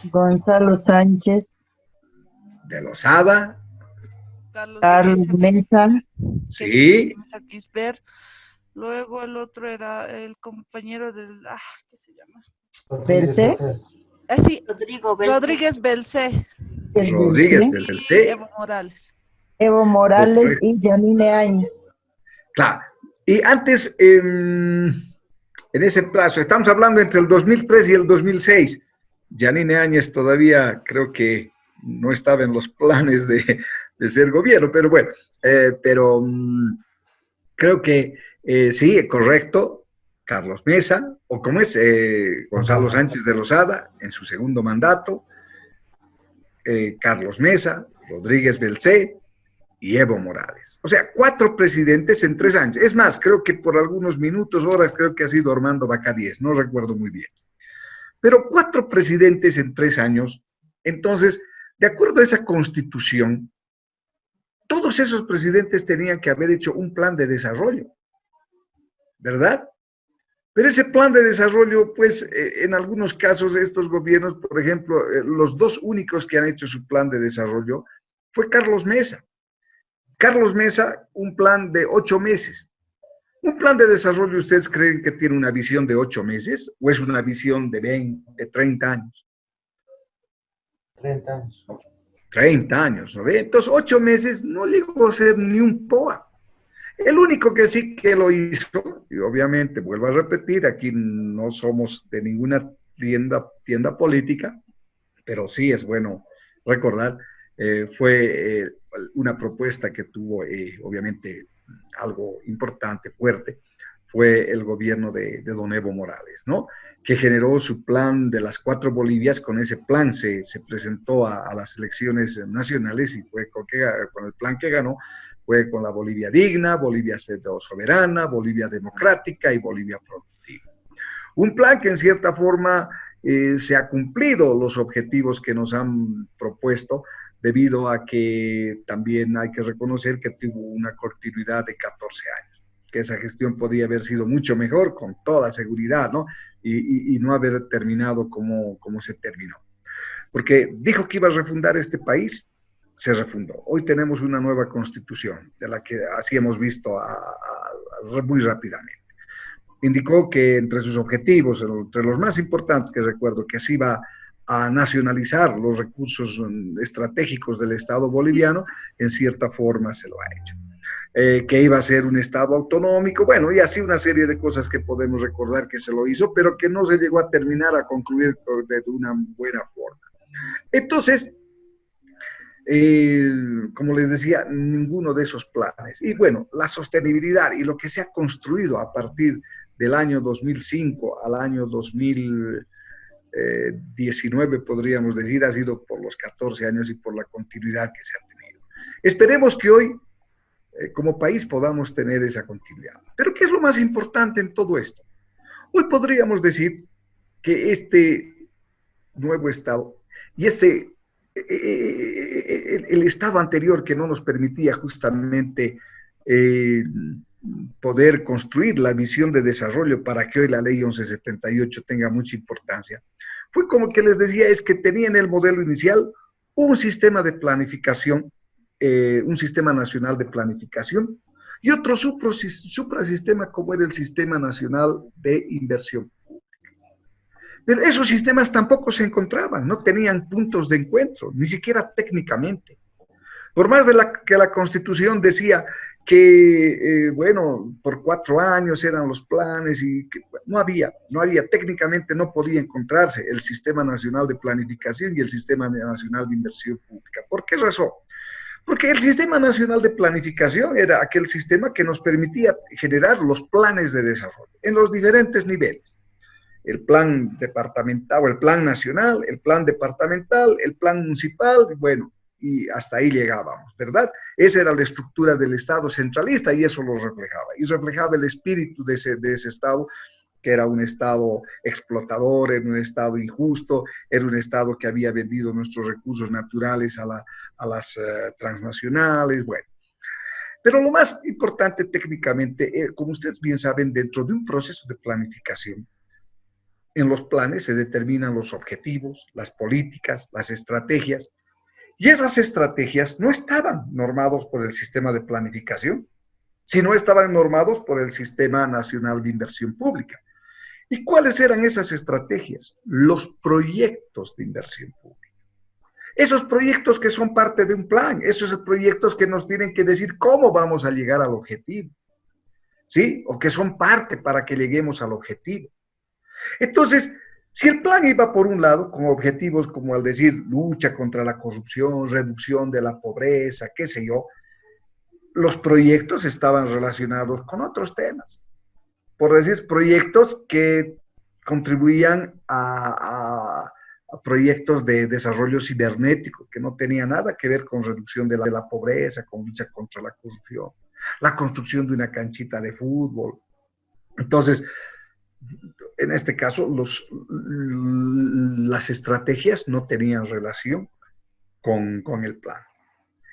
Gonzalo Sánchez, De Lozada. Carlos Mesa, Sí. Mesa Quisper. Luego el otro era el compañero del... ¿qué se llama? Belcé, Sí, Rodrigo Belcé. Rodríguez Belcé. Rodríguez Y Belcé. Evo Morales. Evo Morales Correcto. y Yanine Áñez. Claro. Y antes, en ese plazo, estamos hablando entre el 2003 y el 2006. Yanine Áñez todavía creo que no estaba en los planes de ser gobierno, pero bueno, creo que sí, correcto. Carlos Mesa, o como es Gonzalo Sánchez de Lozada, en su segundo mandato, Carlos Mesa, Rodríguez Belcé y Evo Morales. O sea, 4 presidentes en 3 años. Es más, creo que por algunos minutos, horas, creo que ha sido Armando Bacadíez, no recuerdo muy bien. Pero 4 presidentes en 3 años, entonces De acuerdo a esa constitución, todos esos presidentes tenían que haber hecho un plan de desarrollo, ¿verdad? Pero ese plan de desarrollo, pues, en algunos casos estos gobiernos, por ejemplo, los dos únicos que han hecho su plan de desarrollo fue Carlos Mesa. Carlos Mesa, un plan de 8 meses. ¿Un plan de desarrollo ustedes creen que tiene una visión de 8 meses o es una visión de 20, 30 años? 30 años. 30 años, ¿no ve? Entonces, 8 meses no llegó a ser ni un POA. El único que sí que lo hizo, y obviamente vuelvo a repetir, aquí no somos de ninguna tienda política, pero sí es bueno recordar, fue una propuesta que tuvo, obviamente, algo importante, fuerte, fue el gobierno de don Evo Morales, ¿no? Que generó su plan de las 4 Bolivias. Con ese plan se presentó a las elecciones nacionales y fue con el plan que ganó, fue con la Bolivia digna, Bolivia soberana, Bolivia democrática y Bolivia productiva. Un plan que en cierta forma se ha cumplido los objetivos que nos han propuesto, debido a que también hay que reconocer que tuvo una continuidad de 14 años, que esa gestión podía haber sido mucho mejor, con toda seguridad, ¿no? Y no haber terminado como se terminó. Porque dijo que iba a refundar este país, se refundó. Hoy tenemos una nueva constitución, de la que así hemos visto muy rápidamente. Indicó que entre sus objetivos, entre los más importantes que recuerdo, que se iba a nacionalizar los recursos estratégicos del Estado boliviano. En cierta forma se lo ha hecho. Que iba a ser un Estado autonómico, bueno, y así una serie de cosas que podemos recordar que se lo hizo, pero que no se llegó a terminar, a concluir de una buena forma. Entonces, como les decía, ninguno de esos planes. Y bueno, la sostenibilidad y lo que se ha construido a partir del año 2005 al año 2019, podríamos decir, ha sido por los 14 años y por la continuidad que se ha tenido. Esperemos que hoy, como país, podamos tener esa continuidad. Pero ¿qué es lo más importante en todo esto? Hoy podríamos decir que este nuevo Estado y el Estado anterior, que no nos permitía justamente poder construir la visión de desarrollo para que hoy la ley 1178 tenga mucha importancia, fue como que les decía, es que tenía en el modelo inicial un sistema de planificación, un sistema nacional de planificación y otro suprasistema como era el Sistema Nacional de Inversión. Pero esos sistemas tampoco se encontraban, no tenían puntos de encuentro, ni siquiera técnicamente. Por más que la Constitución decía que, bueno, por 4 años eran los planes y que no había, técnicamente no podía encontrarse el Sistema Nacional de Planificación y el Sistema Nacional de Inversión Pública. ¿Por qué razón? Porque el Sistema Nacional de Planificación era aquel sistema que nos permitía generar los planes de desarrollo en los diferentes niveles. El plan departamental o el plan nacional, el plan departamental, el plan municipal, bueno, y hasta ahí llegábamos, ¿verdad? Esa era la estructura del Estado centralista y eso lo reflejaba. Y reflejaba el espíritu de ese Estado, que era un Estado explotador, era un Estado injusto, era un Estado que había vendido nuestros recursos naturales a las transnacionales, bueno. Pero lo más importante técnicamente, como ustedes bien saben, dentro de un proceso de planificación, en los planes se determinan los objetivos, las políticas, las estrategias, y esas estrategias no estaban normados por el sistema de planificación, sino estaban normados por el Sistema Nacional de Inversión Pública. ¿Y cuáles eran esas estrategias? Los proyectos de inversión pública. Esos proyectos que son parte de un plan, esos proyectos que nos tienen que decir cómo vamos a llegar al objetivo, ¿sí? O que son parte para que lleguemos al objetivo. Entonces, si el plan iba por un lado, con objetivos como al decir lucha contra la corrupción, reducción de la pobreza, qué sé yo, los proyectos estaban relacionados con otros temas. Por decir, proyectos que contribuían a proyectos de desarrollo cibernético, que no tenía nada que ver con reducción de la pobreza, con lucha contra la corrupción, la construcción de una canchita de fútbol. Entonces, en este caso, las estrategias no tenían relación con el plan.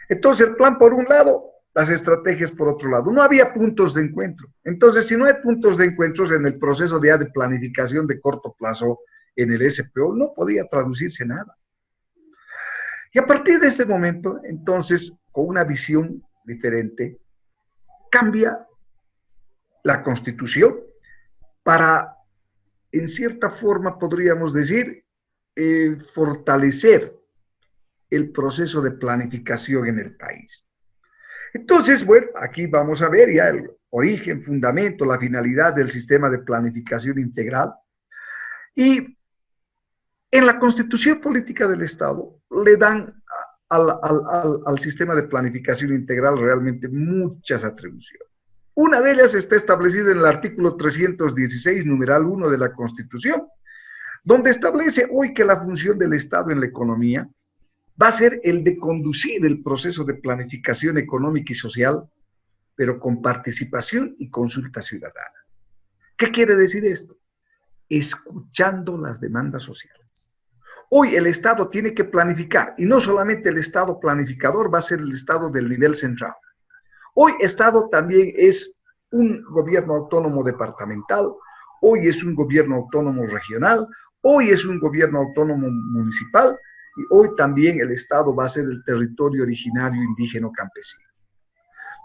Entonces el plan por un lado, las estrategias por otro lado. No había puntos de encuentro. Entonces, si no hay puntos de encuentro en el proceso ya de planificación de corto plazo en el SPO, no podía traducirse nada. Y a partir de este momento, entonces, con una visión diferente, cambia la Constitución para, en cierta forma, podríamos decir, fortalecer el proceso de planificación en el país. Entonces, bueno, aquí vamos a ver ya el origen, fundamento, la finalidad del sistema de planificación integral. Y en la Constitución Política del Estado le dan al sistema de planificación integral realmente muchas atribuciones. Una de ellas está establecida en el artículo 316, numeral 1 de la Constitución, donde establece hoy que la función del Estado en la economía va a ser el de conducir el proceso de planificación económica y social, pero con participación y consulta ciudadana. ¿Qué quiere decir esto? Escuchando las demandas sociales. Hoy el Estado tiene que planificar, y no solamente el Estado planificador va a ser el Estado del nivel central. Hoy Estado también es un gobierno autónomo departamental, hoy es un gobierno autónomo regional, hoy es un gobierno autónomo municipal, y hoy también el Estado va a ser el territorio originario indígena campesino,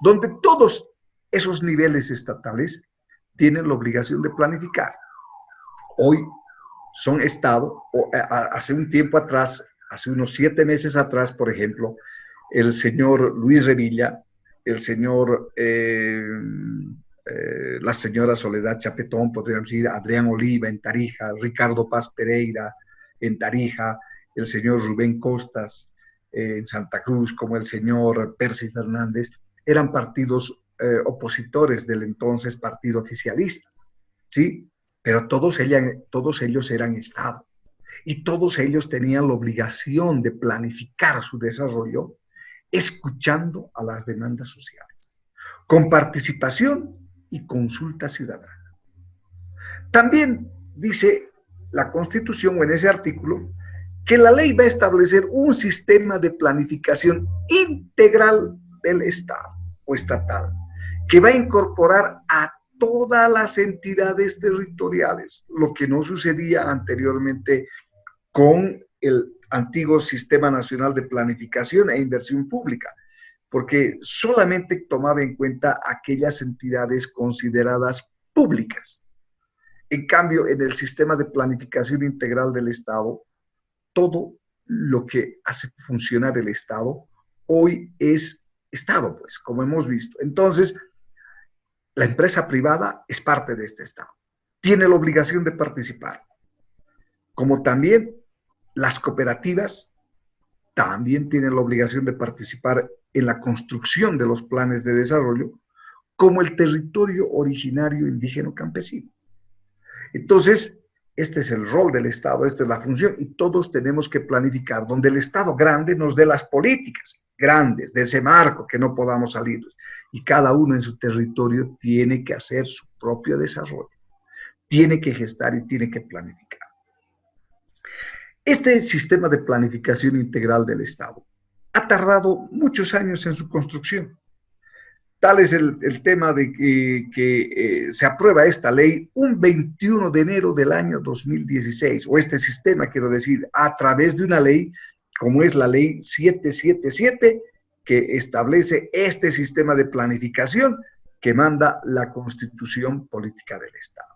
donde todos esos niveles estatales tienen la obligación de planificar. Hoy son Estado, hace un tiempo atrás, hace unos 7 meses atrás, por ejemplo, el señor Luis Revilla, el señor, la señora Soledad Chapetón, podríamos decir, Adrián Oliva en Tarija, Ricardo Paz Pereira en Tarija, el señor Rubén Costas en Santa Cruz, como el señor Percy Fernández, eran partidos opositores del entonces partido oficialista, ¿sí? Pero todos ellos eran Estado, y todos ellos tenían la obligación de planificar su desarrollo escuchando a las demandas sociales, con participación y consulta ciudadana. También dice la Constitución, o en ese artículo, que la ley va a establecer un sistema de planificación integral del Estado o estatal, que va a incorporar a todas las entidades territoriales, lo que no sucedía anteriormente con el antiguo Sistema Nacional de Planificación e Inversión Pública, porque solamente tomaba en cuenta aquellas entidades consideradas públicas. En cambio, en el sistema de planificación integral del Estado, todo lo que hace funcionar el Estado hoy es Estado, pues, como hemos visto. Entonces, la empresa privada es parte de este Estado. Tiene la obligación de participar. Como también las cooperativas también tienen la obligación de participar en la construcción de los planes de desarrollo, como el territorio originario indígena campesino. Entonces, este es el rol del Estado, esta es la función, y todos tenemos que planificar, donde el Estado grande nos dé las políticas grandes, de ese marco que no podamos salir, y cada uno en su territorio tiene que hacer su propio desarrollo, tiene que gestar y tiene que planificar. Este sistema de planificación integral del Estado ha tardado muchos años en su construcción. Tal es el tema de que se aprueba esta ley un 21 de enero del año 2016, o este sistema, quiero decir, a través de una ley, como es la ley 777, que establece este sistema de planificación que manda la Constitución Política del Estado.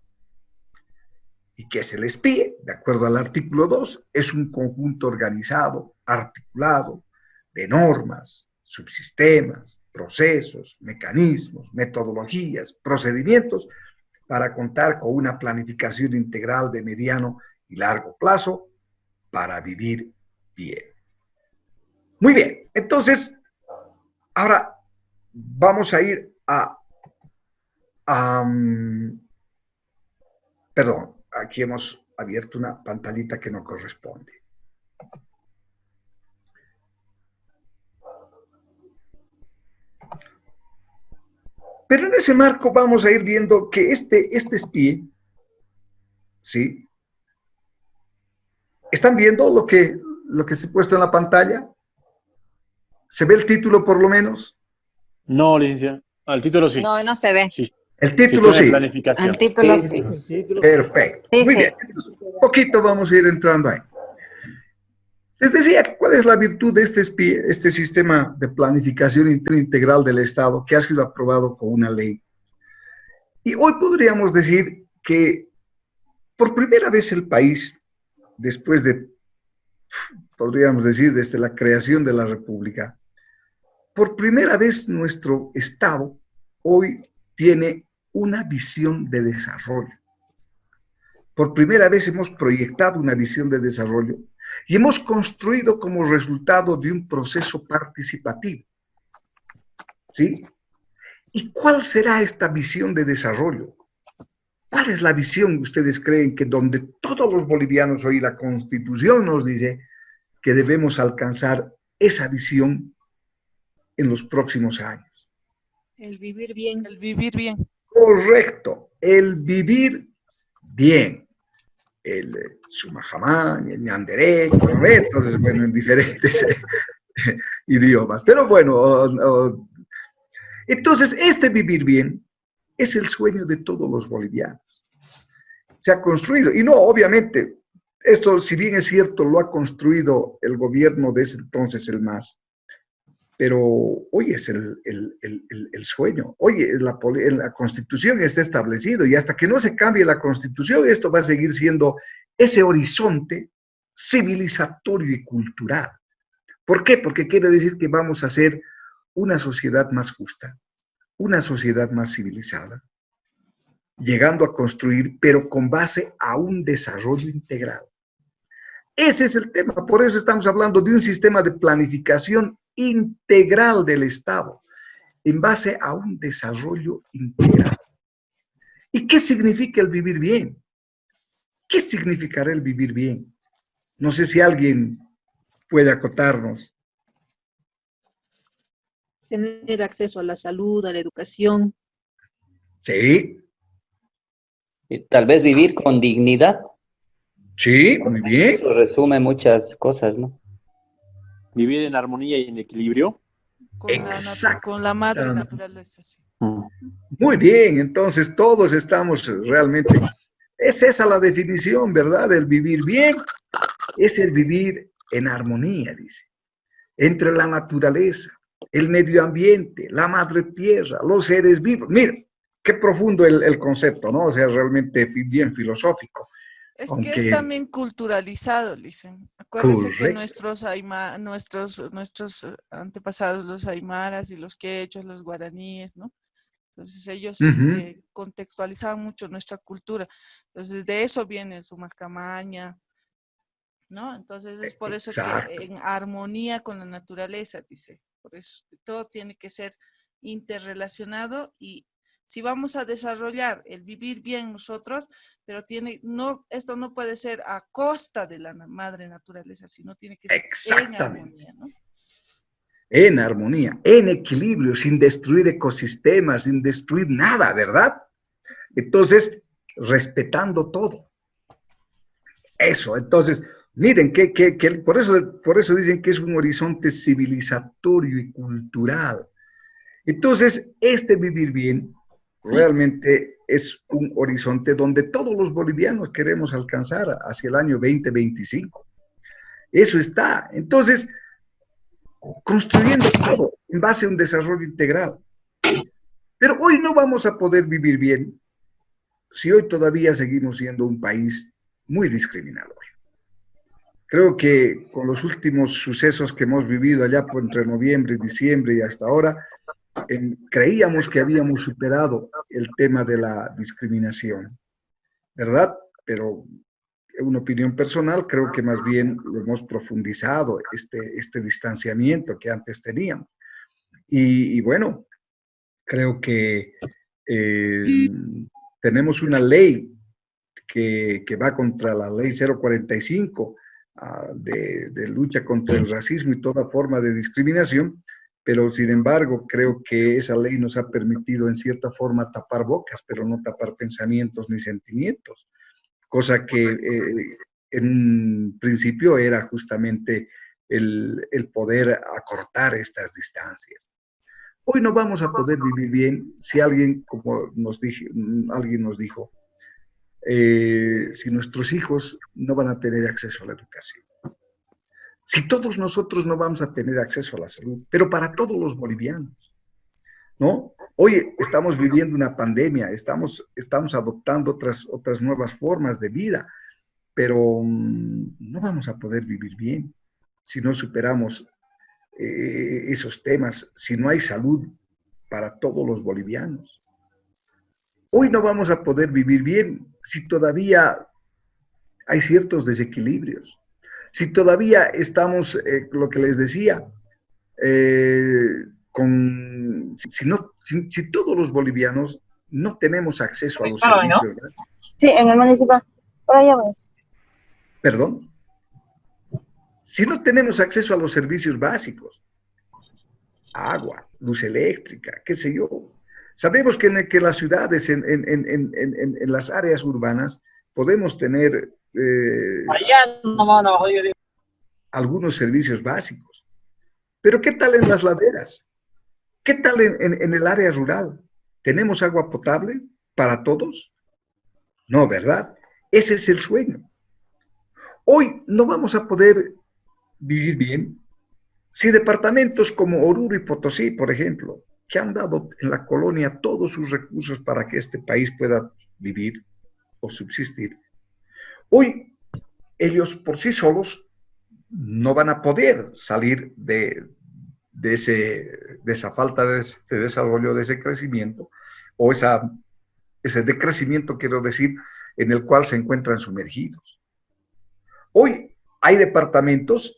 Y que es el SPIE, de acuerdo al artículo 2, es un conjunto organizado, articulado, de normas, subsistemas, procesos, mecanismos, metodologías, procedimientos para contar con una planificación integral de mediano y largo plazo para vivir bien. Muy bien, entonces, ahora vamos a ir perdón, aquí hemos abierto una pantallita que no corresponde. Pero en ese marco vamos a ir viendo que este SPIE, ¿sí? ¿Están viendo lo que se ha puesto en la pantalla? ¿Se ve el título por lo menos? No, licenciado. Al título sí. No, no se ve. Sí. El título Sistema de sí. planificación. El título Sí, sí. sí. Perfecto. Sí, Muy sí. bien. Poquito vamos a ir entrando ahí. Les decía, ¿cuál es la virtud de este sistema de planificación integral del Estado que ha sido aprobado con una ley? Y hoy podríamos decir que por primera vez el país, después de, podríamos decir, desde la creación de la República, por primera vez nuestro Estado hoy tiene una visión de desarrollo. Por primera vez hemos proyectado una visión de desarrollo y hemos construido como resultado de un proceso participativo. ¿Sí? ¿Y cuál será esta visión de desarrollo? ¿Cuál es la visión que ustedes creen que donde todos los bolivianos, hoy la Constitución nos dice que debemos alcanzar esa visión en los próximos años? El vivir bien. El vivir bien. Correcto, el vivir bien. El Sumajamán, el Ñanderé, entonces, bueno, en diferentes idiomas. Pero bueno, entonces este vivir bien es el sueño de todos los bolivianos. Se ha construido, y no, obviamente, esto, si bien es cierto, lo ha construido el gobierno de ese entonces, el MAS, pero hoy es el sueño. Hoy en la Constitución está establecido, y hasta que no se cambie la Constitución, esto va a seguir siendo ese horizonte civilizatorio y cultural. ¿Por qué? Porque quiere decir que vamos a ser una sociedad más justa, una sociedad más civilizada, llegando a construir, pero con base a un desarrollo integral. Ese es el tema, por eso estamos hablando de un sistema de planificación integral del Estado, en base a un desarrollo integral. ¿Y qué significa el vivir bien? ¿Qué significará el vivir bien? No sé si alguien puede acotarnos. Tener acceso a la salud, a la educación. Sí. Y tal vez vivir con dignidad. Sí, muy bien. Eso resume muchas cosas, ¿no? Vivir en armonía y en equilibrio. Con la madre naturaleza. Sí. Muy bien, entonces todos estamos realmente... Es esa la definición, ¿verdad? El vivir bien es el vivir en armonía, dice, entre la naturaleza, el medio ambiente, la madre tierra, los seres vivos. Mira, qué profundo el concepto, ¿no? O sea, realmente bien filosófico. Es Aunque... que es también culturalizado, dicen. Acuérdense que nuestros antepasados, los aymaras y los quechos, los guaraníes, ¿no? Entonces ellos contextualizaban mucho nuestra cultura. Entonces de eso viene su macamaña, ¿no? Entonces es por eso que en armonía con la naturaleza, dice. Por eso todo tiene que ser interrelacionado, y si vamos a desarrollar el vivir bien nosotros, pero esto no puede ser a costa de la madre naturaleza, sino tiene que ser en armonía, ¿no? En armonía, en equilibrio, sin destruir ecosistemas, sin destruir nada, ¿verdad? Entonces, respetando todo. Eso, entonces, miren, por eso dicen que es un horizonte civilizatorio y cultural. Entonces, este vivir bien realmente es un horizonte donde todos los bolivianos queremos alcanzar hacia el año 2025. Eso está. Entonces, construyendo todo en base a un desarrollo integral. Pero hoy no vamos a poder vivir bien si hoy todavía seguimos siendo un país muy discriminador. Creo que con los últimos sucesos que hemos vivido allá por entre noviembre, diciembre y hasta ahora, creíamos que habíamos superado el tema de la discriminación, ¿verdad? Pero en una opinión personal, creo que más bien lo hemos profundizado, este distanciamiento que antes teníamos. Y bueno, creo que tenemos una ley que va contra la ley 045 de lucha contra el racismo y toda forma de discriminación, pero sin embargo creo que esa ley nos ha permitido en cierta forma tapar bocas, pero no tapar pensamientos ni sentimientos, cosa que en un principio era justamente el poder acortar estas distancias. Hoy no vamos a poder vivir bien si alguien, como alguien nos dijo, si nuestros hijos no van a tener acceso a la educación. Si todos nosotros no vamos a tener acceso a la salud, pero para todos los bolivianos, ¿no? Hoy estamos viviendo una pandemia, estamos adoptando otras nuevas formas de vida, pero no vamos a poder vivir bien si no superamos esos temas, si no hay salud para todos los bolivianos. Hoy no vamos a poder vivir bien si todavía hay ciertos desequilibrios, si todavía estamos, lo que les decía, si todos los bolivianos no tenemos acceso a los servicios básicos. Sí, en el municipal. Por allá vamos. Perdón. Si no tenemos acceso a los servicios básicos, agua, luz eléctrica, qué sé yo. Sabemos que en las ciudades, en las áreas urbanas, podemos tener algunos servicios básicos. Pero ¿qué tal en las laderas? ¿Qué tal en el área rural? ¿Tenemos agua potable para todos? No, ¿verdad? Ese es el sueño. Hoy no vamos a poder vivir bien si departamentos como Oruro y Potosí, por ejemplo, que han dado en la colonia todos sus recursos para que este país pueda vivir o subsistir, hoy ellos por sí solos no van a poder salir de esa falta de desarrollo, de ese crecimiento, o ese decrecimiento, quiero decir, en el cual se encuentran sumergidos. Hoy hay departamentos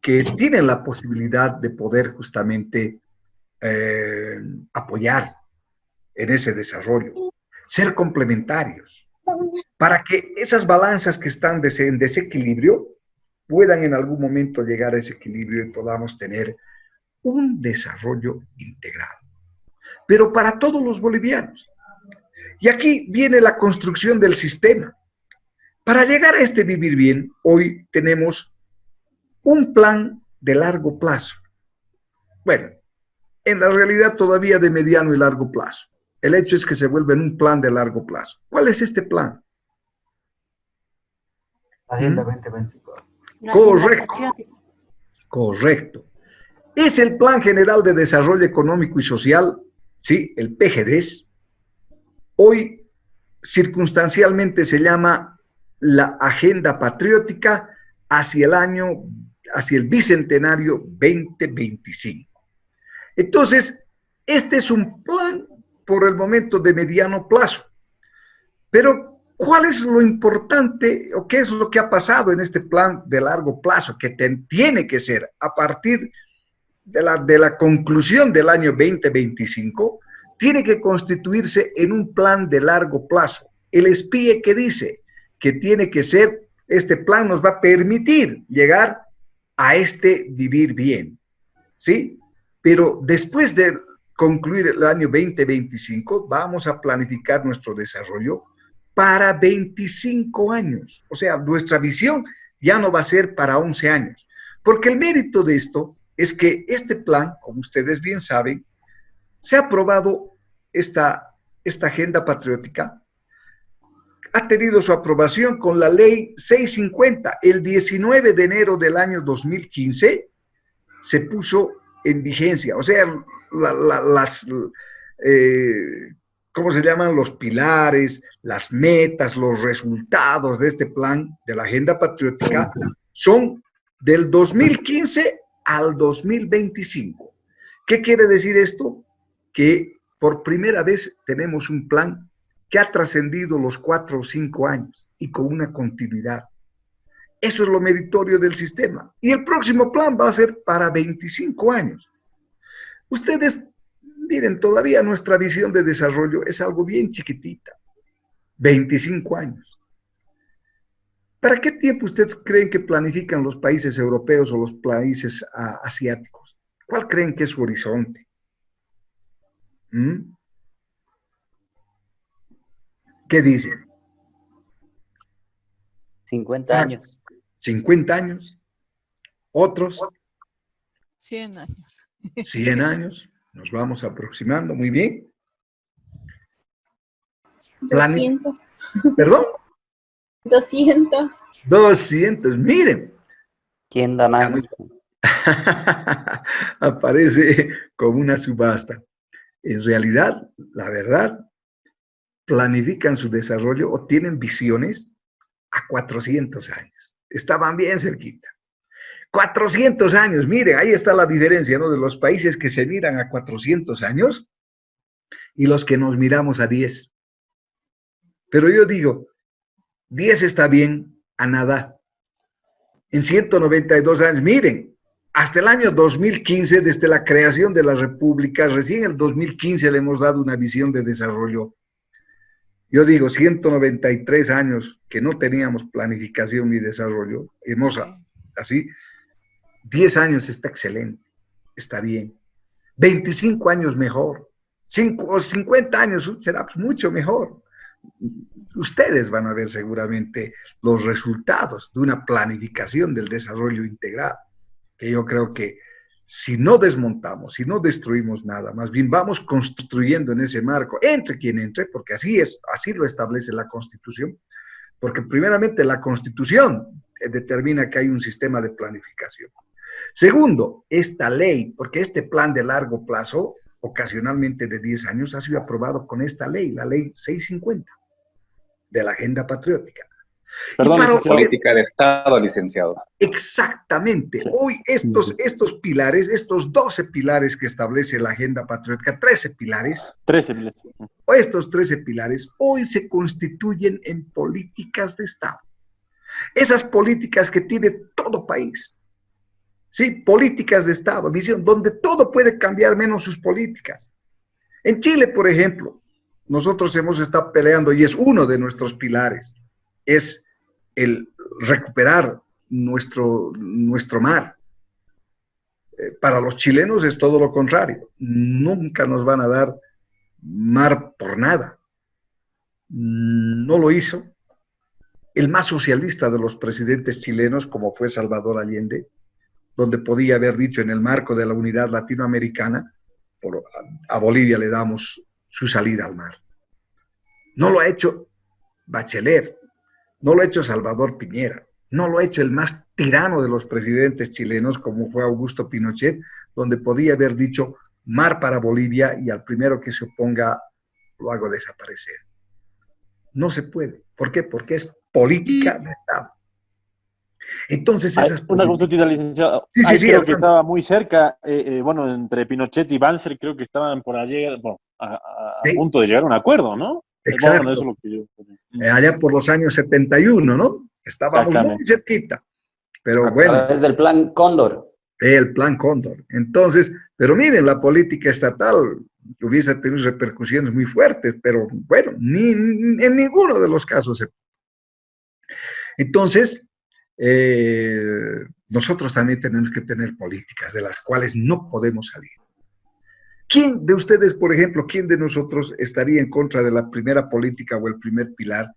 que tienen la posibilidad de poder justamente apoyar en ese desarrollo, ser complementarios, para que esas balanzas que están en desequilibrio puedan en algún momento llegar a ese equilibrio y podamos tener un desarrollo integral, pero para todos los bolivianos. Y aquí viene la construcción del sistema. Para llegar a este vivir bien, hoy tenemos un plan de largo plazo. Bueno, en la realidad todavía de mediano y largo plazo. El hecho es que se vuelve en un plan de largo plazo. ¿Cuál es este plan? Agenda 2025. Correcto. Correcto. Es el Plan General de Desarrollo Económico y Social, ¿sí? El PGDES. Hoy circunstancialmente se llama la Agenda Patriótica hacia el Bicentenario 2025. Entonces, este es un plan por el momento de mediano plazo. Pero, ¿cuál es lo importante o qué es lo que ha pasado en este plan de largo plazo? Que tiene que ser a partir de la conclusión del año 2025, tiene que constituirse en un plan de largo plazo. El SPIE que dice que tiene que ser, este plan nos va a permitir llegar a este vivir bien, ¿sí? Pero después de concluir el año 2025, vamos a planificar nuestro desarrollo para 25 años. O sea, nuestra visión ya no va a ser para 11 años. Porque el mérito de esto es que este plan, como ustedes bien saben, se ha aprobado esta agenda patriótica, ha tenido su aprobación con la ley 650. El 19 de enero del año 2015 se puso en vigencia. O sea, ¿cómo se llaman? Los pilares, las metas, los resultados de este plan de la agenda patriótica son del 2015 al 2025. ¿Qué quiere decir esto? Que por primera vez tenemos un plan que ha trascendido los 4 o 5 años y con una continuidad. Eso es lo meritorio del sistema. Y el próximo plan va a ser para 25 años. Ustedes miren, todavía nuestra visión de desarrollo es algo bien chiquitita. 25 años. ¿Para qué tiempo ustedes creen que planifican los países europeos o los países asiáticos? ¿Cuál creen que es su horizonte? ¿Qué dicen? 50 años. 50 años. Otros 100 años. 100 años. Nos vamos aproximando. Muy bien. 200. ¿Perdón? 200. 200. Miren. ¿Quién da más? Aparece como una subasta. En realidad, la verdad, planifican su desarrollo o tienen visiones a 400 años. Estaban bien cerquita. 400 años, miren, ahí está la diferencia, ¿no? De los países que se miran a 400 años y los que nos miramos a 10. Pero yo digo, 10 está bien, a nada. En 192 años, miren, hasta el año 2015, desde la creación de la República, recién en el 2015 le hemos dado una visión de desarrollo. Yo digo, 193 años que no teníamos planificación ni desarrollo, hemos así, 10 años está excelente, está bien. 25 años mejor, 50 años será mucho mejor. Ustedes van a ver seguramente los resultados de una planificación del desarrollo integral, que yo creo que si no desmontamos, si no destruimos nada, más bien vamos construyendo en ese marco, entre quien entre, porque así es, así lo establece la Constitución, porque primeramente la Constitución determina que hay un sistema de planificación. Segundo, esta ley, porque este plan de largo plazo, ocasionalmente de 10 años, ha sido aprobado con esta ley, la ley 650 de la Agenda Patriótica. Perdón, política de Estado, licenciado. Exactamente. Sí. Hoy estos pilares, estos 12 pilares que establece la Agenda Patriótica, 13 pilares. 13 pilares. Estos 13 pilares hoy se constituyen en políticas de Estado. Esas políticas que tiene todo país. Sí, políticas de Estado, visión, donde todo puede cambiar menos sus políticas. En Chile, por ejemplo, nosotros hemos estado peleando y es uno de nuestros pilares, es el recuperar nuestro mar. Para los chilenos es todo lo contrario. Nunca nos van a dar mar por nada. No lo hizo. El más socialista de los presidentes chilenos, como fue Salvador Allende, donde podía haber dicho en el marco de la unidad latinoamericana, a Bolivia le damos su salida al mar. No lo ha hecho Bachelet, no lo ha hecho Salvador Piñera, no lo ha hecho el más tirano de los presidentes chilenos, como fue Augusto Pinochet, donde podía haber dicho mar para Bolivia y al primero que se oponga lo hago desaparecer. No se puede. ¿Por qué? Porque es política de Estado. Entonces esas una consulta, licenciado. Sí, creo que estaba muy cerca, bueno, entre Pinochet y Banzer, creo que estaban por allí, bueno, a punto de llegar a un acuerdo, ¿no? Exacto. Bueno, eso es lo que yo... allá por los años 71, ¿no? Estábamos muy cerquita. Pero bueno. A través del plan Cóndor. El plan Cóndor. Entonces, pero miren, la política estatal hubiese tenido repercusiones muy fuertes, pero bueno, en ninguno de los casos. Entonces, nosotros también tenemos que tener políticas de las cuales no podemos salir. ¿Quién de ustedes, por ejemplo, quién de nosotros estaría en contra de la primera política o el primer pilar,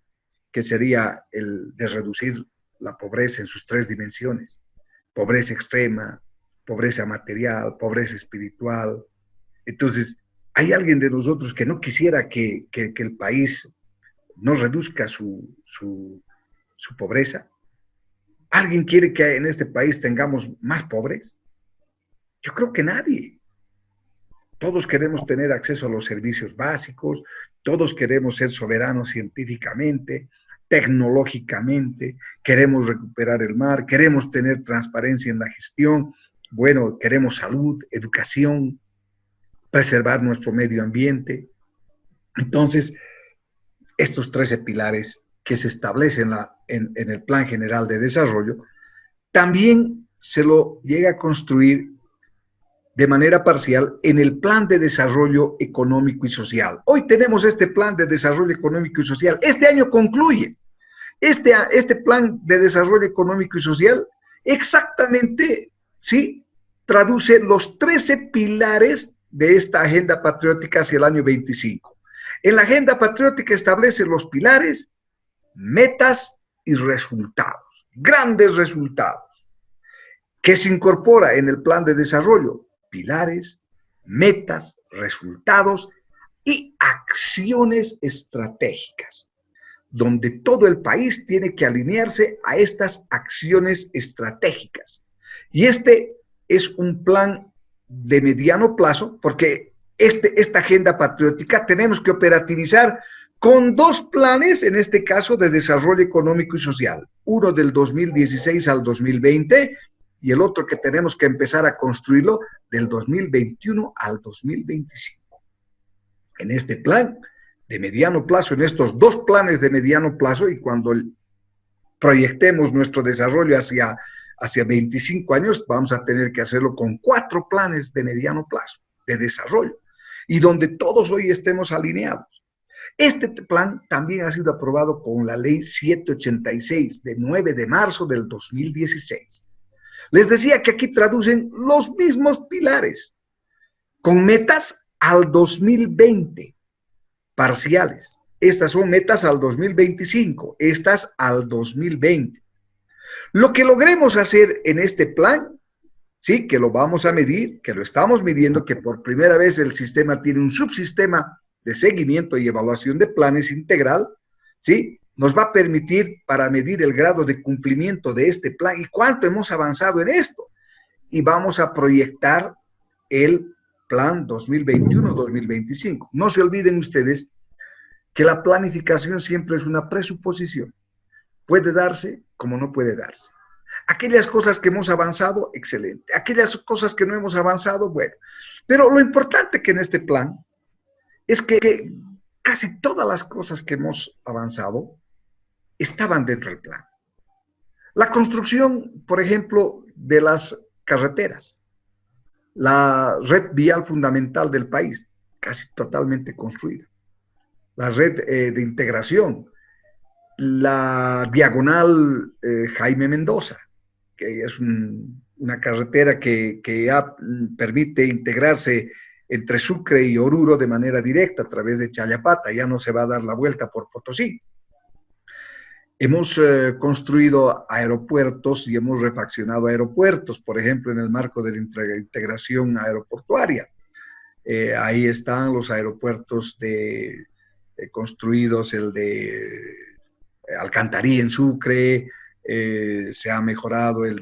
que sería el de reducir la pobreza en sus 3 dimensiones? Pobreza extrema, pobreza material, pobreza espiritual. Entonces, ¿hay alguien de nosotros que no quisiera que el país no reduzca su pobreza? ¿Alguien quiere que en este país tengamos más pobres? Yo creo que nadie. Todos queremos tener acceso a los servicios básicos, todos queremos ser soberanos científicamente, tecnológicamente, queremos recuperar el mar, queremos tener transparencia en la gestión, bueno, queremos salud, educación, preservar nuestro medio ambiente. Entonces, estos 13 pilares que se establecen en el Plan General de Desarrollo, también se lo llega a construir de manera parcial en el Plan de Desarrollo Económico y Social. Hoy tenemos este Plan de Desarrollo Económico y Social. Este año concluye. Este Plan de Desarrollo Económico y Social exactamente, ¿sí?, traduce los 13 pilares de esta Agenda Patriótica hacia el año 25. En la Agenda Patriótica establece los pilares, metas y resultados, grandes resultados. ¿Qué se incorpora en el plan de desarrollo? Pilares, metas, resultados y acciones estratégicas, donde todo el país tiene que alinearse a estas acciones estratégicas. Y este es un plan de mediano plazo, porque esta agenda patriótica tenemos que operativizar con dos planes, en este caso de desarrollo económico y social, uno del 2016 al 2020 y el otro que tenemos que empezar a construirlo del 2021 al 2025. En este plan de mediano plazo, en estos dos planes de mediano plazo, y cuando proyectemos nuestro desarrollo hacia 25 años, vamos a tener que hacerlo con 4 planes de mediano plazo de desarrollo, y donde todos hoy estemos alineados. Este plan también ha sido aprobado con la ley 786 de 9 de marzo del 2016. Les decía que aquí traducen los mismos pilares, con metas al 2020, parciales. Estas son metas al 2025, estas al 2020. Lo que logremos hacer en este plan, sí, que lo vamos a medir, que lo estamos midiendo, que por primera vez el sistema tiene un subsistema de seguimiento y evaluación de planes integral, sí, nos va a permitir para medir el grado de cumplimiento de este plan y cuánto hemos avanzado en esto. Y vamos a proyectar el plan 2021-2025. No se olviden ustedes que la planificación siempre es una presuposición. Puede darse como no puede darse. Aquellas cosas que hemos avanzado, excelente. Aquellas cosas que no hemos avanzado, bueno. Pero lo importante que en este plan es que casi todas las cosas que hemos avanzado estaban dentro del plan. La construcción, por ejemplo, de las carreteras, la red vial fundamental del país, casi totalmente construida. La red de integración, la diagonal Jaime Mendoza, que es una carretera que permite integrarse entre Sucre y Oruro de manera directa a través de Chayapata, ya no se va a dar la vuelta por Potosí. Hemos construido aeropuertos y hemos refaccionado aeropuertos, por ejemplo, en el marco de la integración aeroportuaria. Ahí están los aeropuertos construidos, el de Alcantarí en Sucre, se ha mejorado el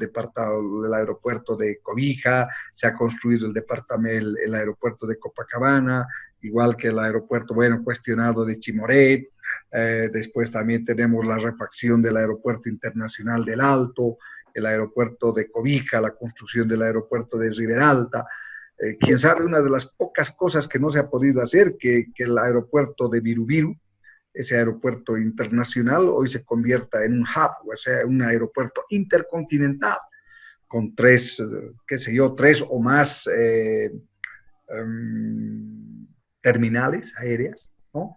aeropuerto de Cobija, se ha construido el aeropuerto de Copacabana, igual que el aeropuerto, bueno, cuestionado de Chimoré. Después también tenemos la refacción del aeropuerto internacional del Alto, el aeropuerto de Cobija, la construcción del aeropuerto de Riberalta. Quién sabe, una de las pocas cosas que no se ha podido hacer, que el aeropuerto de Virubiru, ese aeropuerto internacional, hoy se convierta en un hub, o sea, un aeropuerto intercontinental, con 3 o más terminales aéreas, ¿no?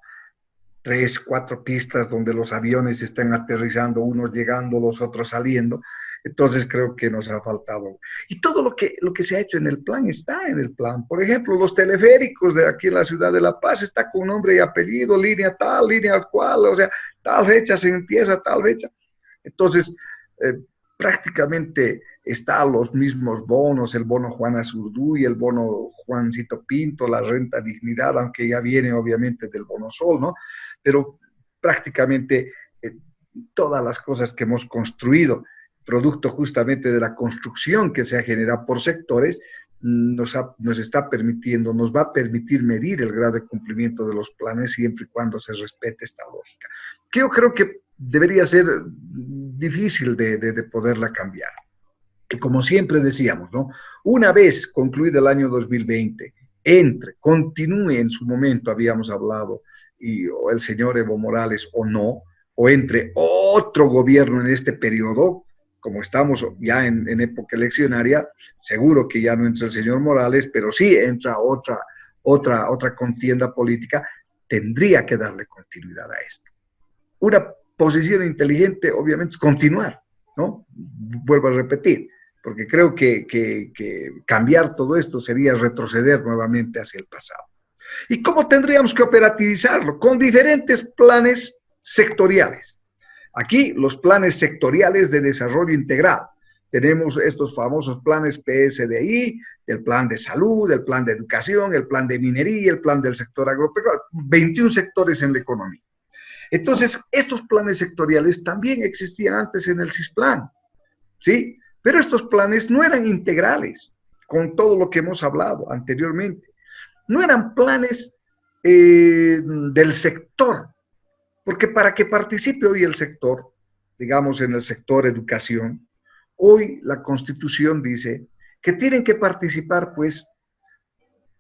3, 4 pistas donde los aviones están aterrizando, unos llegando, los otros saliendo. Entonces creo que nos ha faltado. Y todo lo que se ha hecho en el plan está en el plan. Por ejemplo, los teleféricos de aquí en la ciudad de La Paz está con nombre y apellido, línea tal, línea cual, o sea, tal fecha se empieza, tal fecha. Entonces, prácticamente están los mismos bonos, el bono Juana Azurduy, el bono Juancito Pinto, la renta dignidad, aunque ya viene obviamente del bono Sol, ¿no? Pero prácticamente todas las cosas que hemos construido, producto justamente de la construcción que se ha generado por sectores, nos está permitiendo, nos va a permitir medir el grado de cumplimiento de los planes siempre y cuando se respete esta lógica. Que yo creo que debería ser difícil de poderla cambiar. Y como siempre decíamos, ¿no? Una vez concluido el año 2020, continúe en su momento, habíamos hablado, o el señor Evo Morales o no, o entre otro gobierno en este periodo, como estamos ya en época eleccionaria, seguro que ya no entra el señor Morales, pero sí entra otra contienda política, tendría que darle continuidad a esto. Una posición inteligente, obviamente, es continuar, ¿no? Vuelvo a repetir, porque creo que cambiar todo esto sería retroceder nuevamente hacia el pasado. ¿Y cómo tendríamos que operativizarlo? Con diferentes planes sectoriales. Aquí los planes sectoriales de desarrollo integral, tenemos estos famosos planes PSDI, el plan de salud, el plan de educación, el plan de minería, el plan del sector agropecuario, 21 sectores en la economía. Entonces, estos planes sectoriales también existían antes en el CISPLAN, ¿sí? Pero estos planes no eran integrales, con todo lo que hemos hablado anteriormente. No eran planes del sector, porque para que participe hoy el sector, digamos en el sector educación, hoy la Constitución dice que tienen que participar, pues,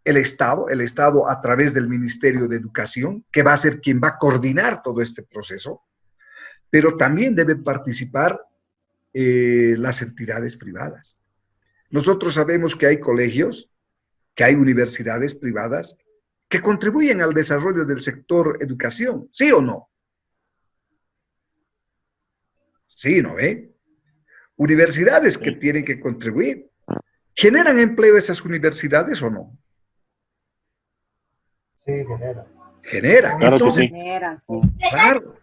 el Estado a través del Ministerio de Educación, que va a ser quien va a coordinar todo este proceso, pero también deben participar las entidades privadas. Nosotros sabemos que hay colegios, que hay universidades privadas que contribuyen al desarrollo del sector educación, ¿sí o no? Sí, ¿no ve? Universidades que tienen que contribuir. ¿Generan empleo esas universidades o no? Sí, genera. Generan. Claro que Entonces, sí. claro,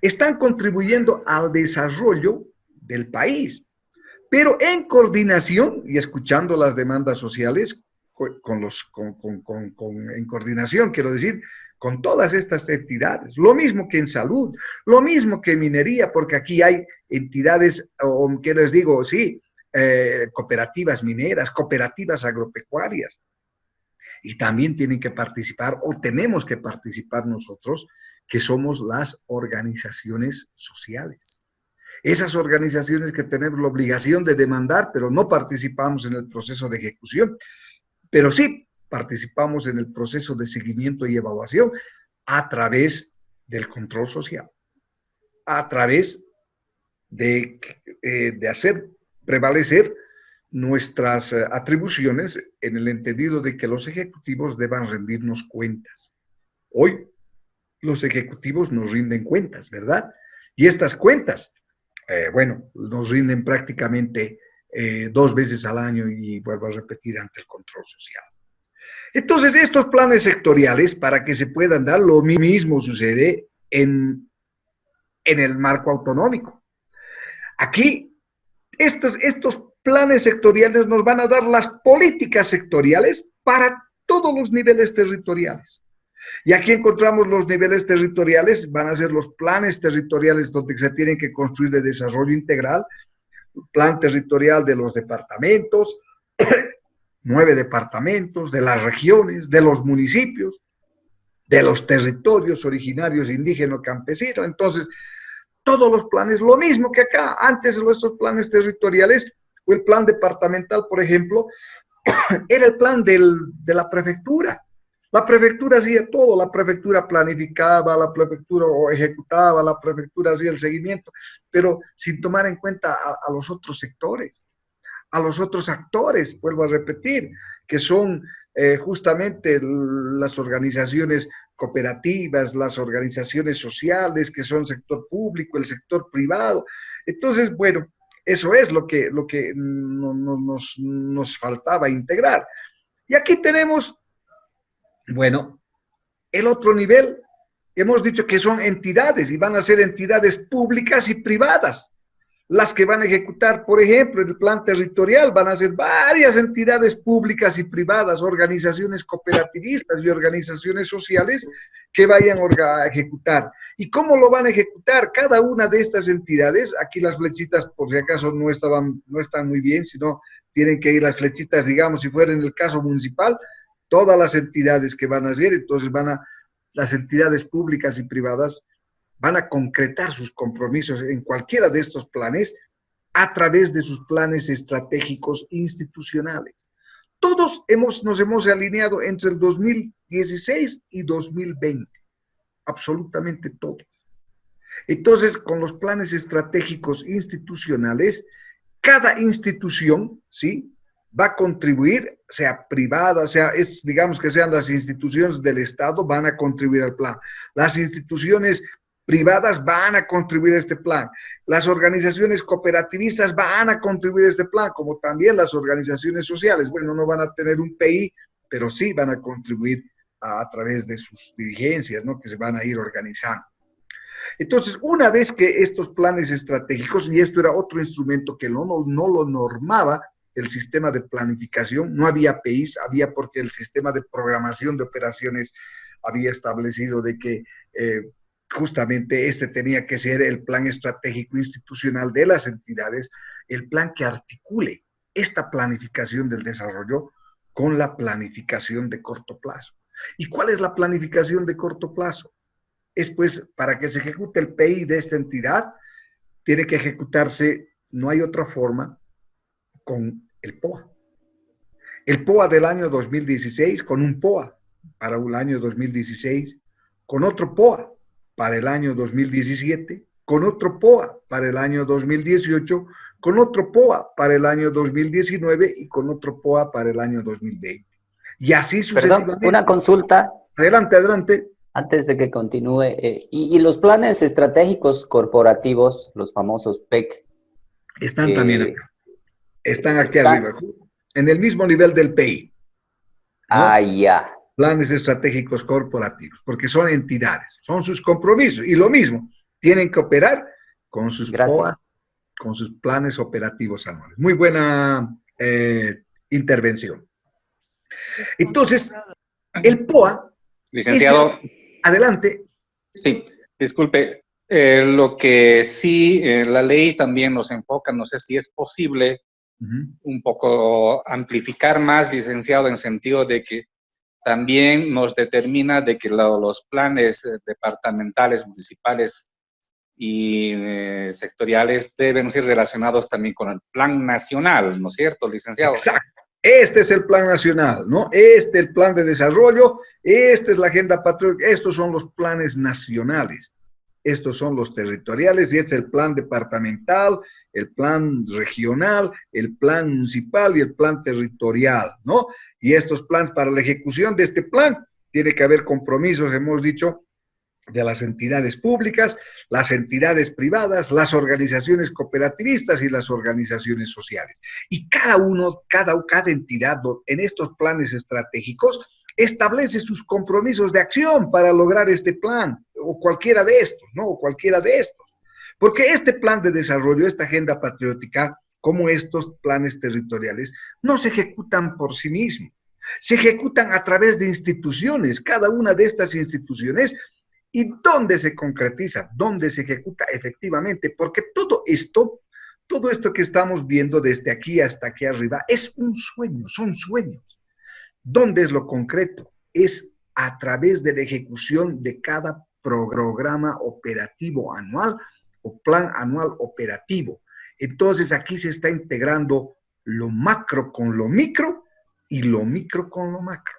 están contribuyendo al desarrollo del país, pero en coordinación y escuchando las demandas sociales, en coordinación, quiero decir, con todas estas entidades. Lo mismo que en salud, lo mismo que en minería, porque aquí hay entidades, o que les digo, sí, cooperativas mineras, cooperativas agropecuarias. Y también tienen que participar, o tenemos que participar nosotros, que somos las organizaciones sociales. Esas organizaciones que tenemos la obligación de demandar, pero no participamos en el proceso de ejecución, pero sí participamos en el proceso de seguimiento y evaluación a través del control social, a través de hacer prevalecer nuestras atribuciones en el entendido de que los ejecutivos deban rendirnos cuentas. Hoy los ejecutivos nos rinden cuentas, ¿verdad? Y estas cuentas, bueno, nos rinden prácticamente 2 veces al año y vuelvo a repetir ante el control social. Entonces, estos planes sectoriales, para que se puedan dar, lo mismo sucede en el marco autonómico. Aquí, estos planes sectoriales nos van a dar las políticas sectoriales para todos los niveles territoriales. Y aquí encontramos los niveles territoriales, van a ser los planes territoriales donde se tienen que construir de desarrollo integral, plan territorial de los departamentos, 9 departamentos, de las regiones, de los municipios, de los territorios originarios indígenas campesinos. Entonces, todos los planes, lo mismo que acá, antes de nuestros planes territoriales, o el plan departamental, por ejemplo, era el plan de la prefectura. La prefectura hacía todo, la prefectura planificaba, la prefectura ejecutaba, la prefectura hacía el seguimiento, pero sin tomar en cuenta a los otros sectores, a los otros actores, vuelvo a repetir, que son justamente las organizaciones cooperativas, las organizaciones sociales, que son sector público, el sector privado. Entonces, bueno, eso es lo que nos faltaba integrar. Y aquí tenemos, bueno, el otro nivel. Hemos dicho que son entidades y van a ser entidades públicas y privadas. Las que van a ejecutar, por ejemplo, el plan territorial van a ser varias entidades públicas y privadas, organizaciones cooperativistas y organizaciones sociales que vayan a ejecutar. ¿Y cómo lo van a ejecutar? Cada una de estas entidades, aquí las flechitas por si acaso no están muy bien, sino tienen que ir las flechitas, digamos, si fuera en el caso municipal, todas las entidades que van a hacer, entonces las entidades públicas y privadas van a concretar sus compromisos en cualquiera de estos planes a través de sus planes estratégicos institucionales. Todos nos hemos alineado entre el 2016 y 2020, absolutamente todos. Entonces, con los planes estratégicos institucionales, cada institución, ¿sí?, va a contribuir, sea privada, digamos que sean las instituciones del Estado, van a contribuir al plan. Las instituciones privadas van a contribuir a este plan. Las organizaciones cooperativistas van a contribuir a este plan, como también las organizaciones sociales. Bueno, no van a tener un PI, pero sí van a contribuir a través de sus dirigencias, ¿no?, que se van a ir organizando. Entonces, una vez que estos planes estratégicos, y esto era otro instrumento que no lo normaba el sistema de planificación, no había PIs, había porque el sistema de programación de operaciones había establecido de que justamente este tenía que ser el plan estratégico institucional de las entidades, el plan que articule esta planificación del desarrollo con la planificación de corto plazo. ¿Y cuál es la planificación de corto plazo? Es pues, para que se ejecute el PI de esta entidad, tiene que ejecutarse, no hay otra forma, con el POA. El POA del año 2016, con un POA para el año 2016, con otro POA para el año 2017, con otro POA para el año 2018, con otro POA para el año 2019 y con otro POA para el año 2020. Y así sucesivamente. Perdón, una consulta. Adelante, adelante. Antes de que continúe, y los planes estratégicos corporativos, los famosos PEC. Están también acá. Están aquí arriba, en el mismo nivel del PI. ¿no? Ah, ya. Planes estratégicos corporativos, porque son entidades, son sus compromisos. Y lo mismo, tienen que operar con sus POA, con sus planes operativos anuales. Muy buena intervención. Entonces, el POA... Licenciado. Adelante. Sí, disculpe. Lo que sí, la ley también nos enfoca, no sé si es posible un poco amplificar más, licenciado, en sentido de que también nos determina de que los planes departamentales, municipales y sectoriales deben ser relacionados también con el plan nacional, ¿no es cierto, licenciado? Exacto. Este es el plan nacional, ¿no? Este es el plan de desarrollo, esta es la agenda patriótica, estos son los planes nacionales, estos son los territoriales y este es el plan departamental, el plan regional, el plan municipal y el plan territorial, ¿no? Y estos planes, para la ejecución de este plan, tiene que haber compromisos, hemos dicho, de las entidades públicas, las entidades privadas, las organizaciones cooperativistas y las organizaciones sociales. Y cada entidad en estos planes estratégicos establece sus compromisos de acción para lograr este plan, o cualquiera de estos, ¿no? O cualquiera de estos. Porque este plan de desarrollo, esta agenda patriótica, como estos planes territoriales, no se ejecutan por sí mismos. Se ejecutan a través de instituciones, cada una de estas instituciones. ¿Y dónde se concretiza? ¿Dónde se ejecuta efectivamente? Porque todo esto que estamos viendo desde aquí hasta aquí arriba es un sueño, son sueños. ¿Dónde es lo concreto? Es a través de la ejecución de cada programa operativo anual o plan anual operativo. Entonces aquí se está integrando lo macro con lo micro y lo micro con lo macro.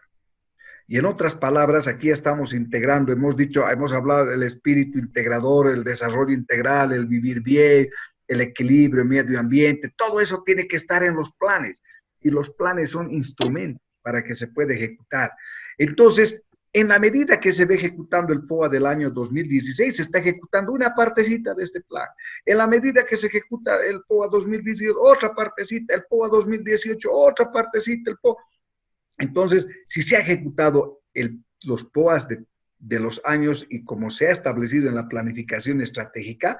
Y en otras palabras, aquí estamos integrando, hemos hablado del espíritu integrador, el desarrollo integral, el vivir bien, el equilibrio, el medio ambiente, todo eso tiene que estar en los planes. Y los planes son instrumentos para que se pueda ejecutar. Entonces, en la medida que se ve ejecutando el POA del año 2016, se está ejecutando una partecita de este plan. En la medida que se ejecuta el POA 2018, otra partecita, el POA 2018, otra partecita, el POA... Entonces, si se ha ejecutado los POAs de los años y como se ha establecido en la planificación estratégica,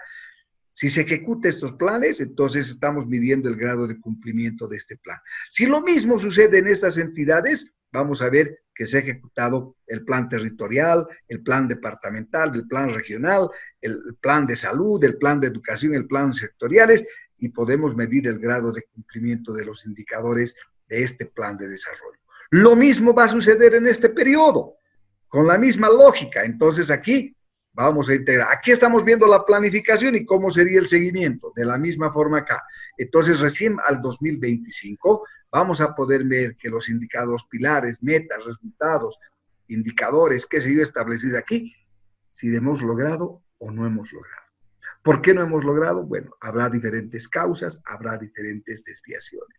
si se ejecutan estos planes, entonces estamos midiendo el grado de cumplimiento de este plan. Si lo mismo sucede en estas entidades, vamos a ver que se ha ejecutado el plan territorial, el plan departamental, el plan regional, el plan de salud, el plan de educación, el plan sectoriales, y podemos medir el grado de cumplimiento de los indicadores de este plan de desarrollo. Lo mismo va a suceder en este periodo, con la misma lógica. Entonces aquí vamos a integrar. Aquí estamos viendo la planificación y cómo sería el seguimiento, de la misma forma acá. Entonces recién al 2025 vamos a poder ver que los indicadores pilares, metas, resultados, indicadores, qué sé yo, establecidos aquí, si hemos logrado o no hemos logrado. ¿Por qué no hemos logrado? Bueno, habrá diferentes causas, habrá diferentes desviaciones.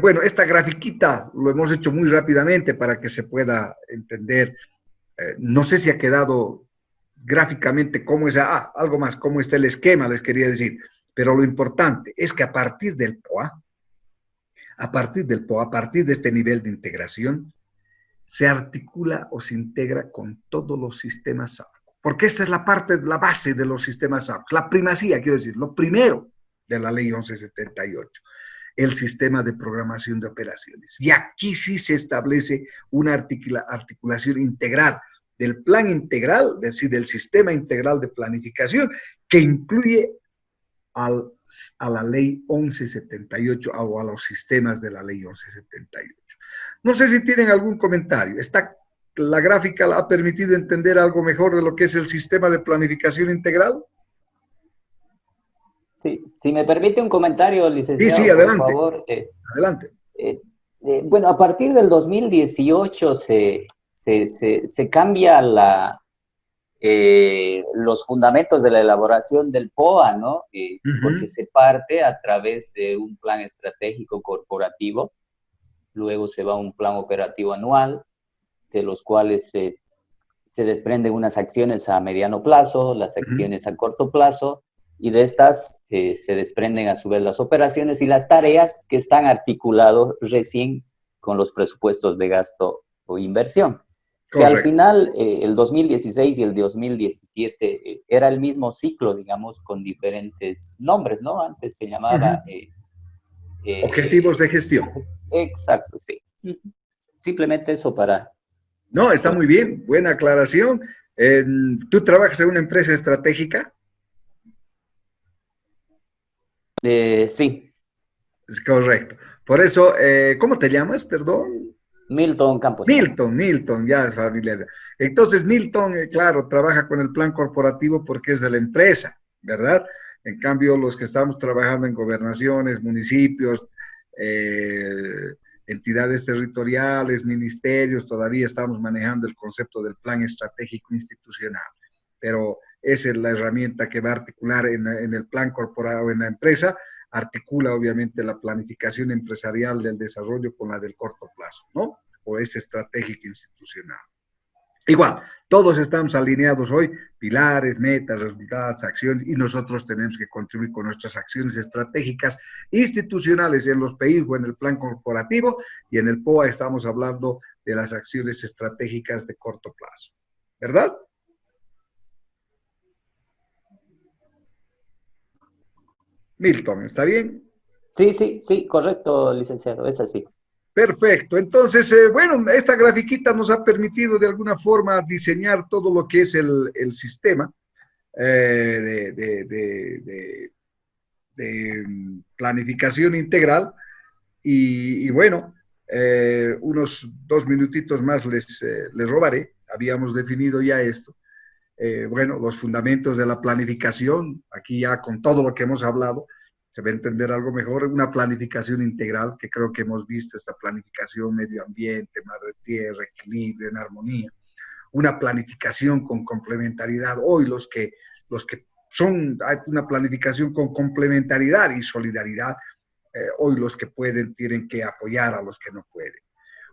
Bueno, esta grafiquita lo hemos hecho muy rápidamente para que se pueda entender. No sé si ha quedado gráficamente cómo es, algo más, cómo está el esquema, les quería decir. Pero lo importante es que a partir del POA, a partir de este nivel de integración, se articula o se integra con todos los sistemas SABACO. porque esta es la parte, la base de los sistemas SAPS, la primacía, quiero decir, lo primero de la ley 1178, el sistema de programación de operaciones. Y aquí sí se establece una articulación integral del plan integral, es decir, del sistema integral de planificación, que incluye a la ley 1178 o a los sistemas de la ley 1178. No sé si tienen algún comentario. La gráfica ha permitido entender algo mejor de lo que es el sistema de planificación integral. Sí, si me permite un comentario, licenciado, sí, adelante. por favor. Adelante. Bueno, a partir del 2018 se cambia los fundamentos de la elaboración del POA, ¿no? Porque se parte a través de un plan estratégico corporativo, luego se va a un plan operativo anual, de los cuales se desprenden unas acciones a mediano plazo, las acciones a corto plazo, y de estas se desprenden a su vez las operaciones y las tareas que están articulados recién con los presupuestos de gasto o inversión. Correcto. Que al final el 2016 y el 2017 era el mismo ciclo, digamos, con diferentes nombres, ¿no? Antes se llamaba... objetivos de gestión. Exacto, sí. Simplemente eso para... No, está muy bien, buena aclaración. ¿Tú trabajas en una empresa estratégica? Sí. Es correcto. Por eso, ¿cómo te llamas, perdón? Milton Campos. Milton, ya es familiar. Entonces, Milton, claro, trabaja con el plan corporativo porque es de la empresa, ¿verdad? En cambio, los que estamos trabajando en gobernaciones, municipios, entidades territoriales, ministerios, todavía estamos manejando el concepto del plan estratégico institucional. Pero esa es la herramienta que va a articular en el plan corporativo, en la empresa, articula obviamente la planificación empresarial del desarrollo con la del corto plazo, ¿no? O es estratégica institucional. Igual, todos estamos alineados hoy, pilares, metas, resultados, acciones, y nosotros tenemos que contribuir con nuestras acciones estratégicas institucionales en los países o en el plan corporativo, y en el POA estamos hablando de las acciones estratégicas de corto plazo, ¿verdad? Milton, ¿está bien? Sí, correcto, licenciado, es así. Perfecto. Entonces, bueno, esta grafiquita nos ha permitido de alguna forma diseñar todo lo que es el sistema de planificación integral. Y bueno, unos 2 minutitos más les robaré. Habíamos definido ya esto. Bueno, los fundamentos de la planificación, aquí ya con todo lo que hemos hablado, se va a entender algo mejor, una planificación integral, que creo que hemos visto esta planificación medio ambiente, madre tierra, equilibrio, en armonía, una planificación con complementariedad. Hoy los que son una planificación con complementariedad y solidaridad, hoy los que pueden tienen que apoyar a los que no pueden.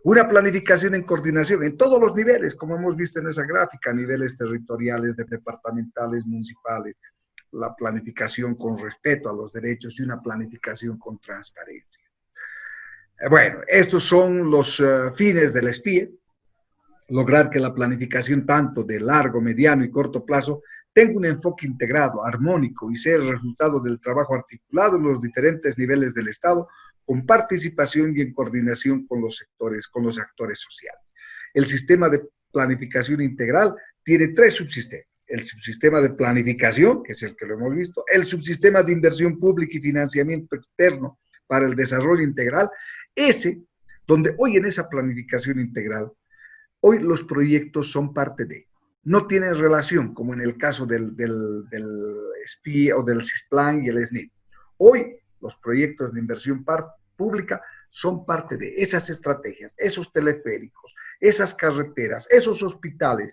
Una planificación en coordinación en todos los niveles, como hemos visto en esa gráfica, niveles territoriales, departamentales, municipales, la planificación con respeto a los derechos y una planificación con transparencia. Bueno, estos son los fines del SPIE, lograr que la planificación tanto de largo, mediano y corto plazo tenga un enfoque integrado, armónico y sea el resultado del trabajo articulado en los diferentes niveles del Estado, con participación y en coordinación con los sectores, con los actores sociales. El sistema de planificación integral tiene 3 subsistemas. El subsistema de planificación, que es el que lo hemos visto, el subsistema de inversión pública y financiamiento externo para el desarrollo integral, ese, donde hoy en esa planificación integral, hoy los proyectos son parte de, no tienen relación, como en el caso del SPIE o del CISPLAN y el SNIP. Hoy los proyectos de inversión pública son parte de esas estrategias, esos teleféricos, esas carreteras, esos hospitales,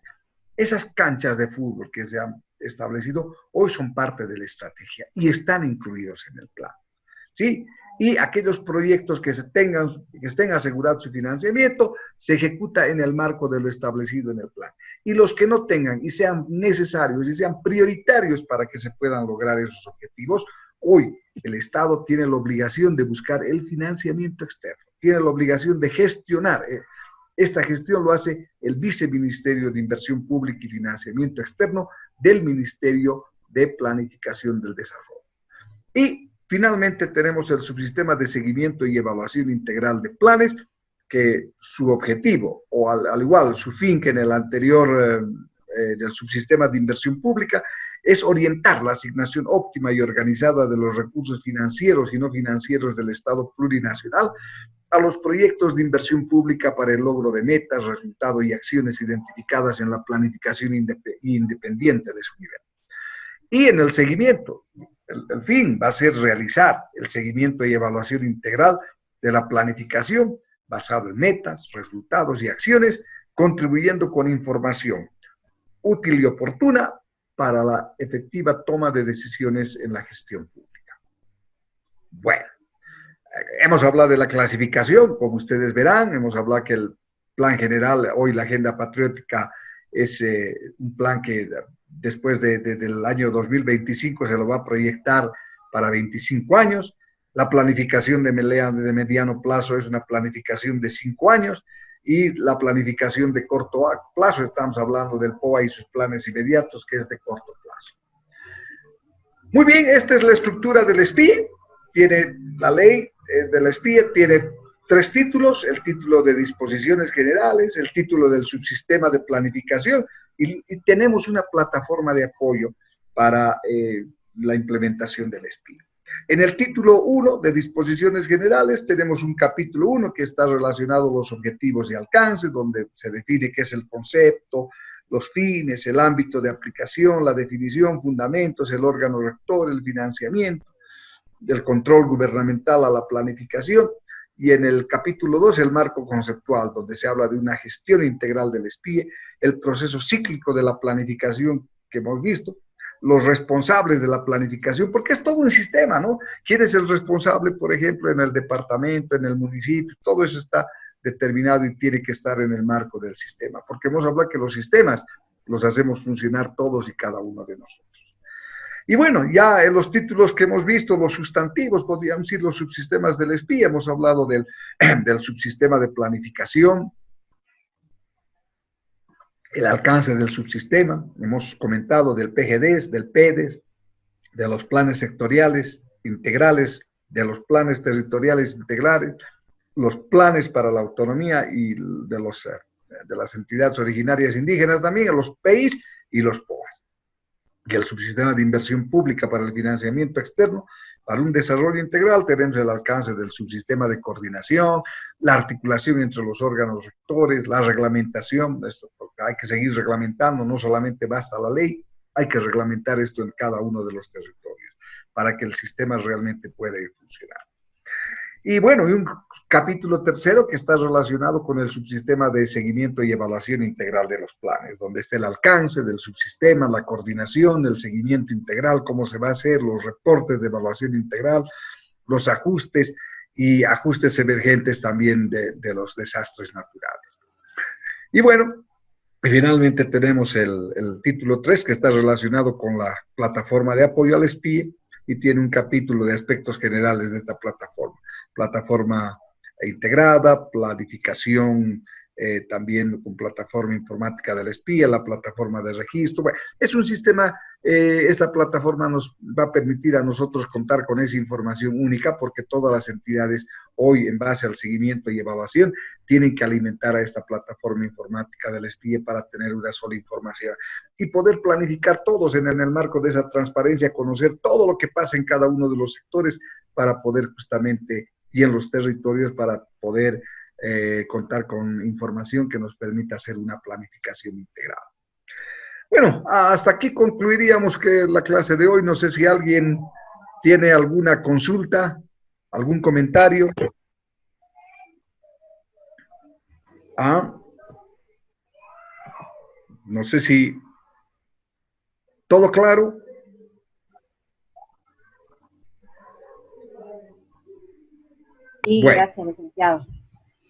esas canchas de fútbol que se han establecido, hoy son parte de la estrategia y están incluidos en el plan, ¿sí? Y aquellos proyectos que estén asegurados su financiamiento, se ejecuta en el marco de lo establecido en el plan. Y los que no tengan y sean necesarios y sean prioritarios para que se puedan lograr esos objetivos, hoy el Estado tiene la obligación de buscar el financiamiento externo, tiene la obligación de gestionar Esta gestión lo hace el Viceministerio de Inversión Pública y Financiamiento Externo del Ministerio de Planificación del Desarrollo. Y finalmente tenemos el subsistema de seguimiento y evaluación integral de planes, que su objetivo, o al igual su fin que en el anterior del subsistema de inversión pública, es orientar la asignación óptima y organizada de los recursos financieros y no financieros del Estado plurinacional a los proyectos de inversión pública para el logro de metas, resultados y acciones identificadas en la planificación independiente de su nivel. Y en el seguimiento, el fin va a ser realizar el seguimiento y evaluación integral de la planificación basado en metas, resultados y acciones, contribuyendo con información útil y oportuna para la efectiva toma de decisiones en la gestión pública. Bueno, hemos hablado de la clasificación, como ustedes verán, hemos hablado que el plan general, hoy la agenda patriótica, es un plan que después del año 2025 se lo va a proyectar para 25 años. La planificación de mediano plazo es una planificación de 5 años y la planificación de corto plazo, estamos hablando del POA y sus planes inmediatos, que es de corto plazo. Muy bien, esta es la estructura del SPIE. Tiene la ley del SPIE, tiene 3 títulos: el título de disposiciones generales, el título del subsistema de planificación y tenemos una plataforma de apoyo para la implementación del SPIE. En el título 1 de disposiciones generales tenemos un capítulo 1 que está relacionado con los objetivos y alcances, donde se define qué es el concepto, los fines, el ámbito de aplicación, la definición, fundamentos, el órgano rector, el financiamiento, del control gubernamental a la planificación. Y en el capítulo 2, el marco conceptual, donde se habla de una gestión integral del SPIE, el proceso cíclico de la planificación que hemos visto, los responsables de la planificación, porque es todo un sistema, ¿no? ¿Quién es el responsable, por ejemplo, en el departamento, en el municipio? Todo eso está determinado y tiene que estar en el marco del sistema, porque hemos hablado que los sistemas los hacemos funcionar todos y cada uno de nosotros. Y bueno, ya en los títulos que hemos visto, los sustantivos, podríamos decir los subsistemas del SPIE, hemos hablado del subsistema de planificación, el alcance del subsistema, hemos comentado del PGDs, del PEDES, de los planes sectoriales integrales, de los planes territoriales integrales, los planes para la autonomía y de las entidades originarias indígenas también, los PEIs y los POAs. Y el subsistema de inversión pública para el financiamiento externo, para un desarrollo integral, tenemos el alcance del subsistema de coordinación, la articulación entre los órganos rectores, la reglamentación, esto, porque hay que seguir reglamentando, no solamente basta la ley, hay que reglamentar esto en cada uno de los territorios para que el sistema realmente pueda ir funcionando. Y bueno, y un capítulo tercero que está relacionado con el subsistema de seguimiento y evaluación integral de los planes, donde está el alcance del subsistema, la coordinación, el seguimiento integral, cómo se va a hacer, los reportes de evaluación integral, los ajustes y ajustes emergentes también de los desastres naturales. Y bueno, finalmente tenemos el título 3 que está relacionado con la plataforma de apoyo al SPIE y tiene un capítulo de aspectos generales de esta plataforma integrada, planificación, también con plataforma informática del SPIE, la plataforma de registro. Bueno, es un sistema, esta plataforma nos va a permitir a nosotros contar con esa información única, porque todas las entidades hoy, en base al seguimiento y evaluación, tienen que alimentar a esta plataforma informática del SPIE para tener una sola información y poder planificar todos en el marco de esa transparencia, conocer todo lo que pasa en cada uno de los sectores para poder justamente, y en los territorios, para poder contar con información que nos permita hacer una planificación integrada. Bueno, hasta aquí concluiríamos que la clase de hoy. No sé si alguien tiene alguna consulta, algún comentario. No sé si todo claro. Sí, bueno, gracias, licenciado.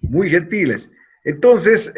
Muy gentiles. Entonces,